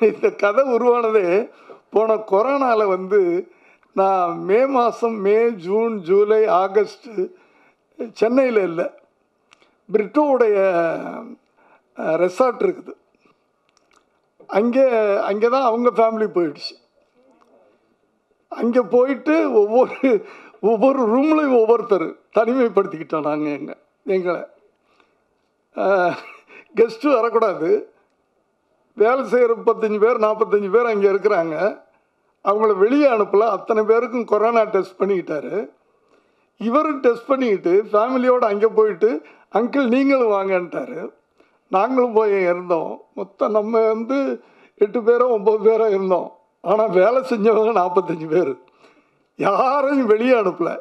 இந்த கதை உருவானதே போன கொரோனாவில் வந்து நான் மே மாதம், மே, ஜூன், ஜூலை, ஆகஸ்ட்டு சென்னையில் இல்லை, பிரிட்டோவுடைய ரெசார்ட் இருக்குது, அங்கே தான் அவங்க ஃபேமிலி போயிடுச்சு. அங்கே போயிட்டு ஒவ்வொரு ரூம்லையும் ஒவ்வொருத்தர் தனிமைப்படுத்திக்கிட்டோம். நாங்கள் எங்களை கெஸ்ட்டு வரக்கூடாது, வேலை செய்கிற 35 பேர் 45 பேர் அங்கே இருக்கிறாங்க, அவங்கள வெளியே அனுப்பல. அத்தனை பேருக்கும் கொரோனா டெஸ்ட் பண்ணிக்கிட்டாரு. இவரும் டெஸ்ட் பண்ணிக்கிட்டு ஃபேமிலியோடு அங்கே போயிட்டு அங்கிள் நீங்களும் வாங்கன்ட்டார். நாங்களும் போய் இருந்தோம். மொத்தம் நம்ம வந்து 8 பேரோ 9 பேரோ இருந்தோம். ஆனால் வேலை செஞ்சவங்க 45 பேர். யாரையும் வெளியே அனுப்பலை.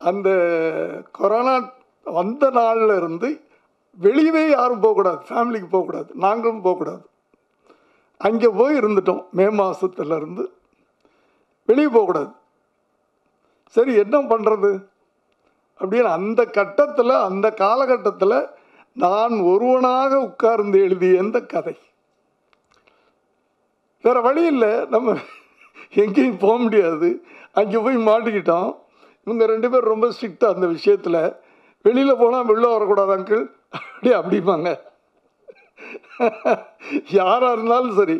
அந்த கொரோனா வந்த நாளில் இருந்து வெளியவே யாரும் போகக்கூடாது, ஃபேமிலிக்கு போகக்கூடாது, நாங்களும் போகக்கூடாது. அங்கே போய் இருந்துட்டோம். மே மாதத்துலேருந்து வெளியே போகக்கூடாது. சரி என்ன பண்ணுறது அப்படின்னு அந்த கட்டத்தில், அந்த காலகட்டத்தில் நான் ஒருவனாக உட்கார்ந்து எழுதிய இந்த கதை. வேறு வழி இல்லை, நம்ம எங்கேயும் போக முடியாது. அங்கே போய் மாட்டிக்கிட்டோம். இவங்க 2 பேர் ரொம்ப ஸ்ட்ரிக்டாக அந்த விஷயத்தில், வெளியில் போனால் வெளில வரக்கூடாது அங்கிள் அப்படிம்பாங்க. யாராக இருந்தாலும் சரி,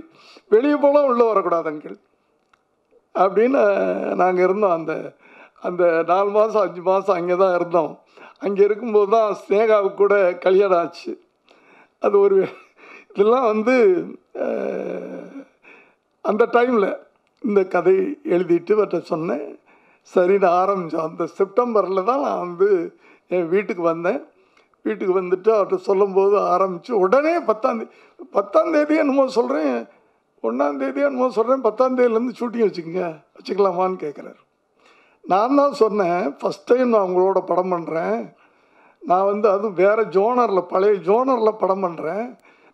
வெளியே போனால் உள்ளே வரக்கூடாது அங்கிள் அப்படின்னு நாங்கள் இருந்தோம். அந்த 4 மாதம் 5 மாதம் அங்கே தான் இருந்தோம். அங்கே இருக்கும்போது தான் ஸ்னேகாவுக்கு கூட கல்யாணம் ஆச்சு. அது ஒரு இதெல்லாம் வந்து அந்த டைமில் இந்த கதை எழுதிட்டு அவர்கிட்ட சொன்னேன். சரின்னு ஆரம்பித்தோம். அந்த செப்டம்பரில் தான் நான் வந்து என் வீட்டுக்கு வந்தேன். வீட்டுக்கு வந்துட்டு அவர்கிட்ட சொல்லும்போது ஆரம்பித்து உடனே 10ஆம் தேதி என்னமோ சொல்கிறேன், 1ஆம் தேதி என்னமோ சொல்கிறேன், 10ஆம் தேதியிலேருந்து ஷூட்டிங் வச்சுக்கலாமான்னு கேட்குறாரு. நான் தான் சொன்னேன், ஃபஸ்ட் டைம் நான் உங்களோட படம் பண்ணுறேன், நான் வந்து அதுவும் வேறு ஜோனரில், பழைய ஜோனரில் படம் பண்ணுறேன்,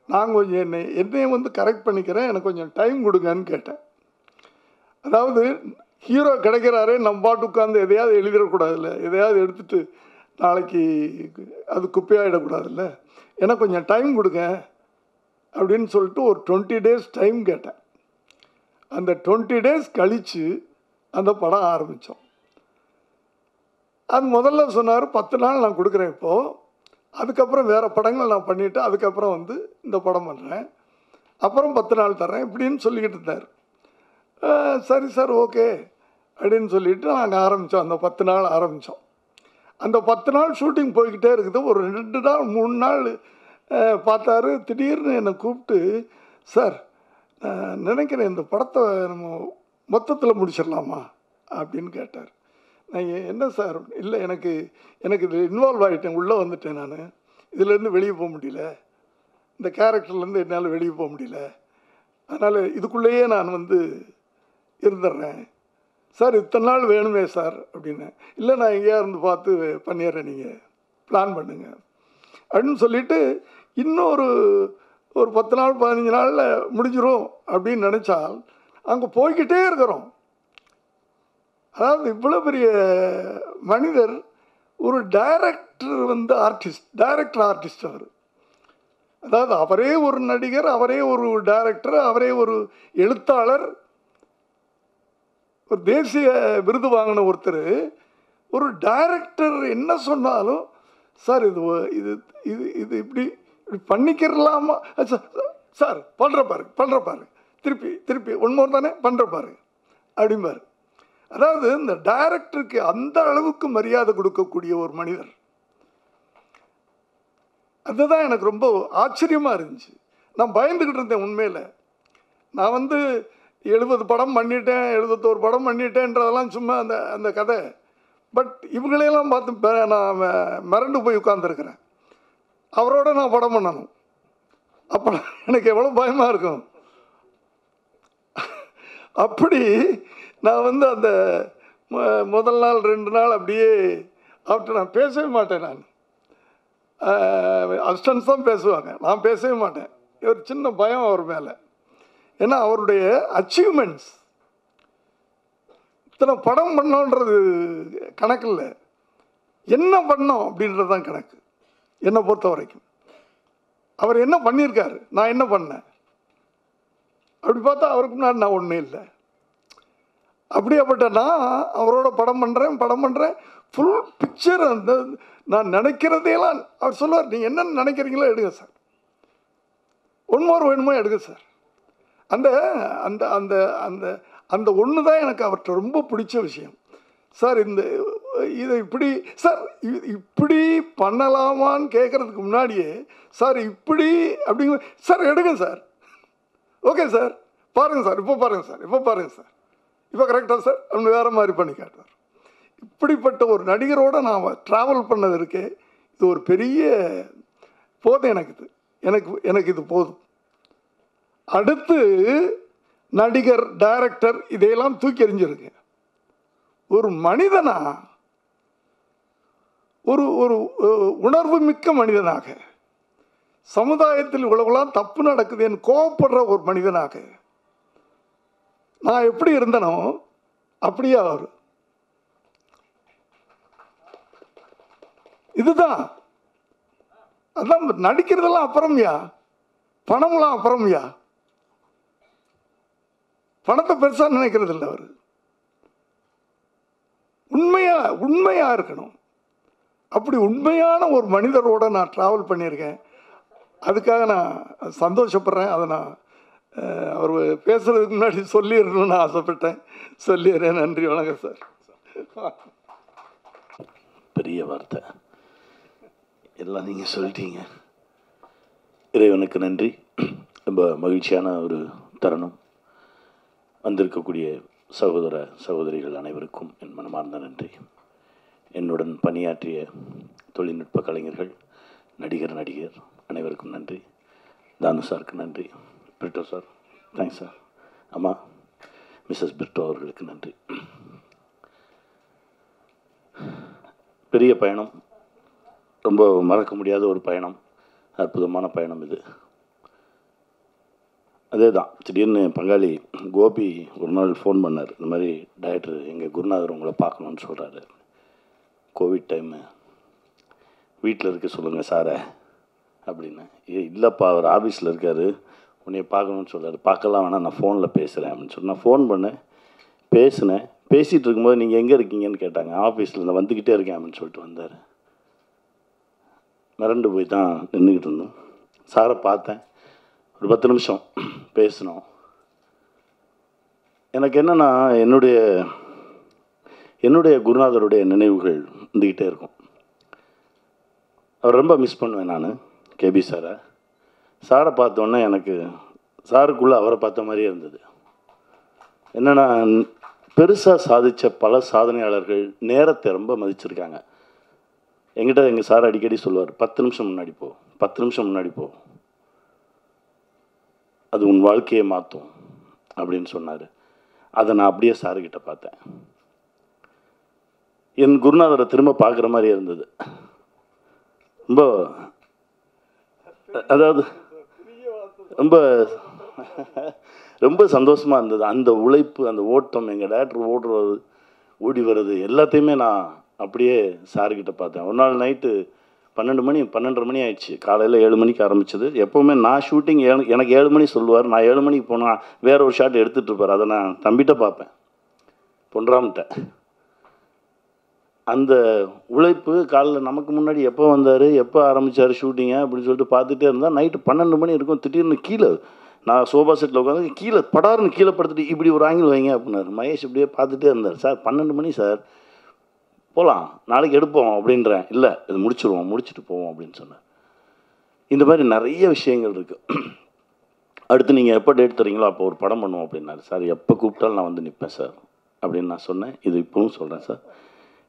நான் கொஞ்சம் என்னையை வந்து கரெக்ட் பண்ணிக்கிறேன், எனக்கு கொஞ்சம் டைம் கொடுங்கன்னு கேட்டேன். அதாவது ஹீரோ கிடைக்கிறாரே, நம்ம பாட்டு உட்காந்து எதையாவது எழுதிடக்கூடாதுல்ல, எதையாவது எடுத்துகிட்டு நாளைக்கு அது குப்பையாகிடக்கூடாதுல்ல, எனக்கு கொஞ்சம் டைம் கொடுங்க அப்படின்னு சொல்லிட்டு ஒரு 20 days டைம் கேட்டேன். அந்த 20 days கழித்து அந்த படம் ஆரம்பித்தோம். அது முதல்ல சொன்னார் 10 நாள் நான் கொடுக்குறேன் இப்போது, அதுக்கப்புறம் வேறு படங்கள் நான் பண்ணிவிட்டு அதுக்கப்புறம் வந்து இந்த படம் பண்ணுறேன், அப்புறம் 10 நாள் தர்றேன் இப்படின்னு சொல்லிக்கிட்டு இருந்தார். சரி சார் ஓகே அப்படின்னு சொல்லிவிட்டு நாங்கள் ஆரம்பித்தோம். அந்த 10 நாள் ஆரம்பித்தோம். அந்த 10 நாள் ஷூட்டிங் போய்கிட்டே இருக்குது. ஒரு 2 நாள் 3 நாள் பார்த்தாரு. திடீர்னு என்னை கூப்பிட்டு, சார் நினைக்கிறேன் இந்த படத்தை நம்ம மொத்தத்தில் முடிச்சிடலாமா அப்படின்னு கேட்டார். நான் என்ன சார், இல்லை எனக்கு இதில் இன்வால்வ் ஆகிட்டேன், உள்ளே வந்துட்டேன், நான் இதிலேருந்து வெளியே போக முடியல, இந்த கேரக்டர்லேருந்து என்னால் வெளியே போக முடியல, அதனால் இதுக்குள்ளேயே நான் வந்து இருந்துடுறேன் சார், இத்தனை நாள் வேணுமே சார் அப்படின்னு. இல்லை நான் எங்கேயா இருந்து பார்த்து பண்ணிடுறேன், நீங்கள் பிளான் பண்ணுங்க அப்படின்னு சொல்லிவிட்டு இன்னொரு 10 நாள் 15 நாளில் முடிஞ்சிடும் அப்படின்னு நினச்சால் அங்கே போய்கிட்டே இருக்கிறோம். அதாவது இவ்வளோ பெரிய மனிதர், ஒரு டைரக்டர் வந்து டைரக்டர் ஆர்டிஸ்ட் அவர். அதாவது அவரே ஒரு நடிகர், அவரே ஒரு டைரக்டர், அவரே ஒரு எழுத்தாளர், ஒரு தேசிய விருது வாங்கின ஒருத்தர், ஒரு டைரக்டர் என்ன சொன்னாலும் சார் இது இது இது இது இப்படி பண்ணிக்கிறலாமா சார் பண்ணுற பாரு திருப்பி ஒன் மோர் தானே பண்ணுற பாரு அப்படிம்பாரு. அதாவது இந்த டைரக்டருக்கு அந்த அளவுக்கு மரியாதை கொடுக்கக்கூடிய ஒரு மனிதர். அதுதான் எனக்கு ரொம்ப ஆச்சரியமாக இருந்துச்சு. நான் பயந்துக்கிட்டு இருந்தேன் உண்மையில். நான் வந்து 70 படம் பண்ணிட்டேன், 71 படம் பண்ணிட்டேன்றதெல்லாம் சும்மா அந்த அந்த கதை. பட் இவங்களையெல்லாம் பார்த்து நான் மிரண்டு போய் உட்காந்துருக்கிறேன். அவரோட நான் படம் பண்ணணும். அப்போ எனக்கு எவ்வளோ பயமாக இருக்கும். அப்படி நான் வந்து அந்த முதல் நாள் 2 நாள் அப்படியே அவர்கிட்ட நான் பேசவே மாட்டேன். நான் அசிஸ்டன்ஸ் தான் பேசுவாங்க, நான் பேசவே மாட்டேன். ஒரு சின்ன பயம் அவர் மேலே. ஏன்னா அவருடைய அச்சீவ்மெண்ட்ஸ் இத்தனை படம் பண்ணோன்றது கணக்கு இல்லை, என்ன பண்ணோம் அப்படின்றது தான் கணக்கு. என்னை பொறுத்த வரைக்கும் அவர் என்ன பண்ணியிருக்காரு, நான் என்ன பண்ணேன் அப்படி பார்த்தா அவருக்கு முன்னாடி நான் ஒன்றும் இல்லை. அப்படியாப்பட்ட நான் அவரோட படம் பண்ணுறேன் ஃபுல் பிக்சர். அந்த நான் நினைக்கிறதையெல்லாம் அவர் சொல்லுவார், நீங்கள் என்னென்னு நினைக்கிறீங்களோ எடுங்க சார், ஒன் மோர் வேணுமோ எடுங்க சார். அந்த அந்த அந்த அந்த அந்த ஒன்று தான் எனக்கு அவர்கிட்ட ரொம்ப பிடிச்ச விஷயம். சார் இதை இப்படி சார் இப்படி பண்ணலாமான்னு கேட்குறதுக்கு முன்னாடியே சார் இப்படி அப்படிங்க சார் எடுங்க சார், ஓகே சார் பாருங்கள் சார், இப்போ பாருங்கள் சார், இப்போ கரெக்டாக சார் அப்படின்னு வேறு மாதிரி பண்ணி காட்டுவார். இப்படிப்பட்ட ஒரு நடிகரோடு நான் ட்ராவல் பண்ணது இருக்கே, இது ஒரு பெரிய போதும் எனக்கு இது போதும். அடுத்து நடிகர், டைரக்டர் இதையெல்லாம் தூக்கி எறிஞ்சிருக்கேன். ஒரு மனிதனா, ஒரு ஒரு உணர்வு மிக்க மனிதனாக, சமுதாயத்தில் இவ்வளவுலாம் தப்பு நடக்குதுன்னு கோவப்படுற ஒரு மனிதனாக நான் எப்படி இருந்தனோ அப்படியே அவர். இதுதான் அதான் நடிக்கிறதெல்லாம் அப்புறம்யா, பணம்லாம் அப்புறம்யா. பணத்தை பெருசாக நினைக்கிறது இல்லை அவர். உண்மையா இருக்கணும். அப்படி உண்மையான ஒரு மனிதரோட நான் ட்ராவல் பண்ணியிருக்கேன். அதுக்காக நான் சந்தோஷப்படுறேன். அதை நான் அவர் பேசுறதுக்கு முன்னாடி சொல்லிடணும்னு ஆசைப்பட்டேன், சொல்லிடுறேன். நன்றி, வணக்கம் சார். பெரிய வார்த்தை எல்லாம் நீங்கள் சொல்லிட்டீங்க. இறைவனுக்கு நன்றி. ரொம்ப மகிழ்ச்சியான ஒரு தருணம். வந்திருக்கக்கூடிய சகோதர சகோதரிகள் அனைவருக்கும் என் மனமார்ந்த நன்றி. என்னுடன் பணியாற்றிய தொழில்நுட்ப கலைஞர்கள், நடிகர் அனைவருக்கும் நன்றி. தானு சாருக்கு நன்றி. Britto sir, thanks sir. அம்மா மிஸ்ஸஸ் பிரிட்டோ அவர்களுக்கு நன்றி. பெரிய பயணம், ரொம்ப மறக்க முடியாத ஒரு பயணம், அற்புதமான பயணம் இது. அதே தான், திடீர்னு பங்காளி கோபி ஒரு நாள் ஃபோன் பண்ணார். இந்த மாதிரி டைரக்டர் எங்கள் குருநாதர் உங்களை பார்க்கணுன்னு சொல்கிறாரு, கோவிட் டைமு, வீட்டில் இருக்க சொல்லுங்கள் சாரை அப்படின்னு. இல்லைப்பா அவர் ஆஃபீஸில் இருக்கார், உன்னைய பார்க்கணுன்னு சொல்கிறார். பார்க்கலாம் வேணாம், நான் ஃபோனில் பேசுகிறேன் அப்படின்னு சொல்லி நான் ஃபோன் பண்ணேன், பேசினேன். பேசிகிட்டு இருக்கும்போது நீங்கள் எங்கே இருக்கீங்கன்னு கேட்டாங்க. ஆஃபீஸில் நான் வந்துக்கிட்டே இருக்கேன் அப்படின்னு சொல்லிட்டு வந்தார். மிரண்டு போய் தான் நின்றுக்கிட்டு இருந்தோம். சாரை பார்த்தேன், ஒரு 10 நிமிஷம் பேசினோம். எனக்கு என்னென்னா, என்னுடைய குருநாதருடைய நினைவுகள் இருந்துக்கிட்டே இருக்கும். அவர் ரொம்ப மிஸ் பண்ணுவேன் நான், கேபி சாரை பார்த்தோன்னே எனக்கு சாருக்குள்ளே அவரை பார்த்த மாதிரியே இருந்தது. என்னென்னா, பெருசாக சாதித்த பல சாதனையாளர்கள் நேரத்தை ரொம்ப மதிச்சிருக்காங்க. எங்கிட்ட எங்கள் சார் அடிக்கடி சொல்லுவார், 10 நிமிஷம் முன்னாடி போ, 10 நிமிஷம் முன்னாடி போ, அது உன் வாழ்க்கையை மாற்றும் அப்படின்னு சொன்னார். அதை நான் அப்படியே சாருக்கிட்ட பார்த்தேன். என் குருநாதரை திரும்ப பார்க்குற மாதிரியே இருந்தது. ரொம்ப, அதாவது ரொம்ப ரொம்ப சந்தோஷமாக இருந்தது. அந்த உழைப்பு, அந்த ஓட்டம், எங்கள் டேரக்டர் ஓடி வர்றது எல்லாத்தையுமே நான் அப்படியே சாருக்கிட்ட பார்த்தேன். ஒரு நாள் நைட்டு 12:30 மணி ஆயிடுச்சு. காலையில் 7 மணிக்கு ஆரம்பிச்சது. எப்போவுமே நான் ஷூட்டிங் எனக்கு 7 மணி சொல்லுவார். நான் 7 மணிக்கு போனால் வேற ஒரு ஷாட் எடுத்துகிட்டு இருப்பார். அதை நான் தம்பிகிட்ட பார்ப்பேன், பொன்ராம்கிட்ட. அந்த உழைப்பு காலைல நமக்கு முன்னாடி எப்போ வந்தார், எப்போ ஆரம்பித்தார் ஷூட்டிங்கை அப்படின்னு சொல்லிட்டு பார்த்துட்டே இருந்தால் நைட்டு 12 மணி இருக்கும். திடீர்னு கீழே நான் சோஃபா செட்டில் உட்காந்து கீழே படார்னு கீழே படுத்துட்டு இப்படி ஒரு ஆங்கிள் வைங்க அப்படின்னாரு. மகேஷ் இப்படியே பார்த்துட்டே இருந்தார். சார் 12 மணி சார், போகலாம் நாளைக்கு எடுப்போம் அப்படின்றேன். இல்லை இது முடிச்சுடுவோம், முடிச்சுட்டு போவோம் அப்படின்னு சொன்னார். இந்த மாதிரி நிறைய விஷயங்கள் இருக்குது. அடுத்து நீங்கள் எப்போ டேட் தரீங்களோ அப்போ ஒரு படம் பண்ணுவோம் அப்படின்னாரு. சார் எப்போ கூப்பிட்டாலும் நான் வந்து நிற்பேன் சார் அப்படின்னு நான் சொன்னேன். இது இப்பவும் சொல்கிறேன் சார்,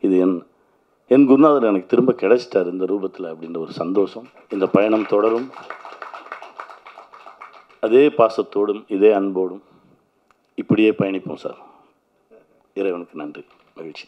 இது என் குருநாதர் எனக்கு திரும்ப கிடைச்சிட்டார் இந்த ரூபத்தில் அப்படின்ற ஒரு சந்தோஷம். இந்த பயணம் தொடரும். அதே பாசத்தோடும் இதே அன்போடும் இப்படியே பயணிப்போம் சார். இறைவனுக்கு நன்றி, மகிழ்ச்சி.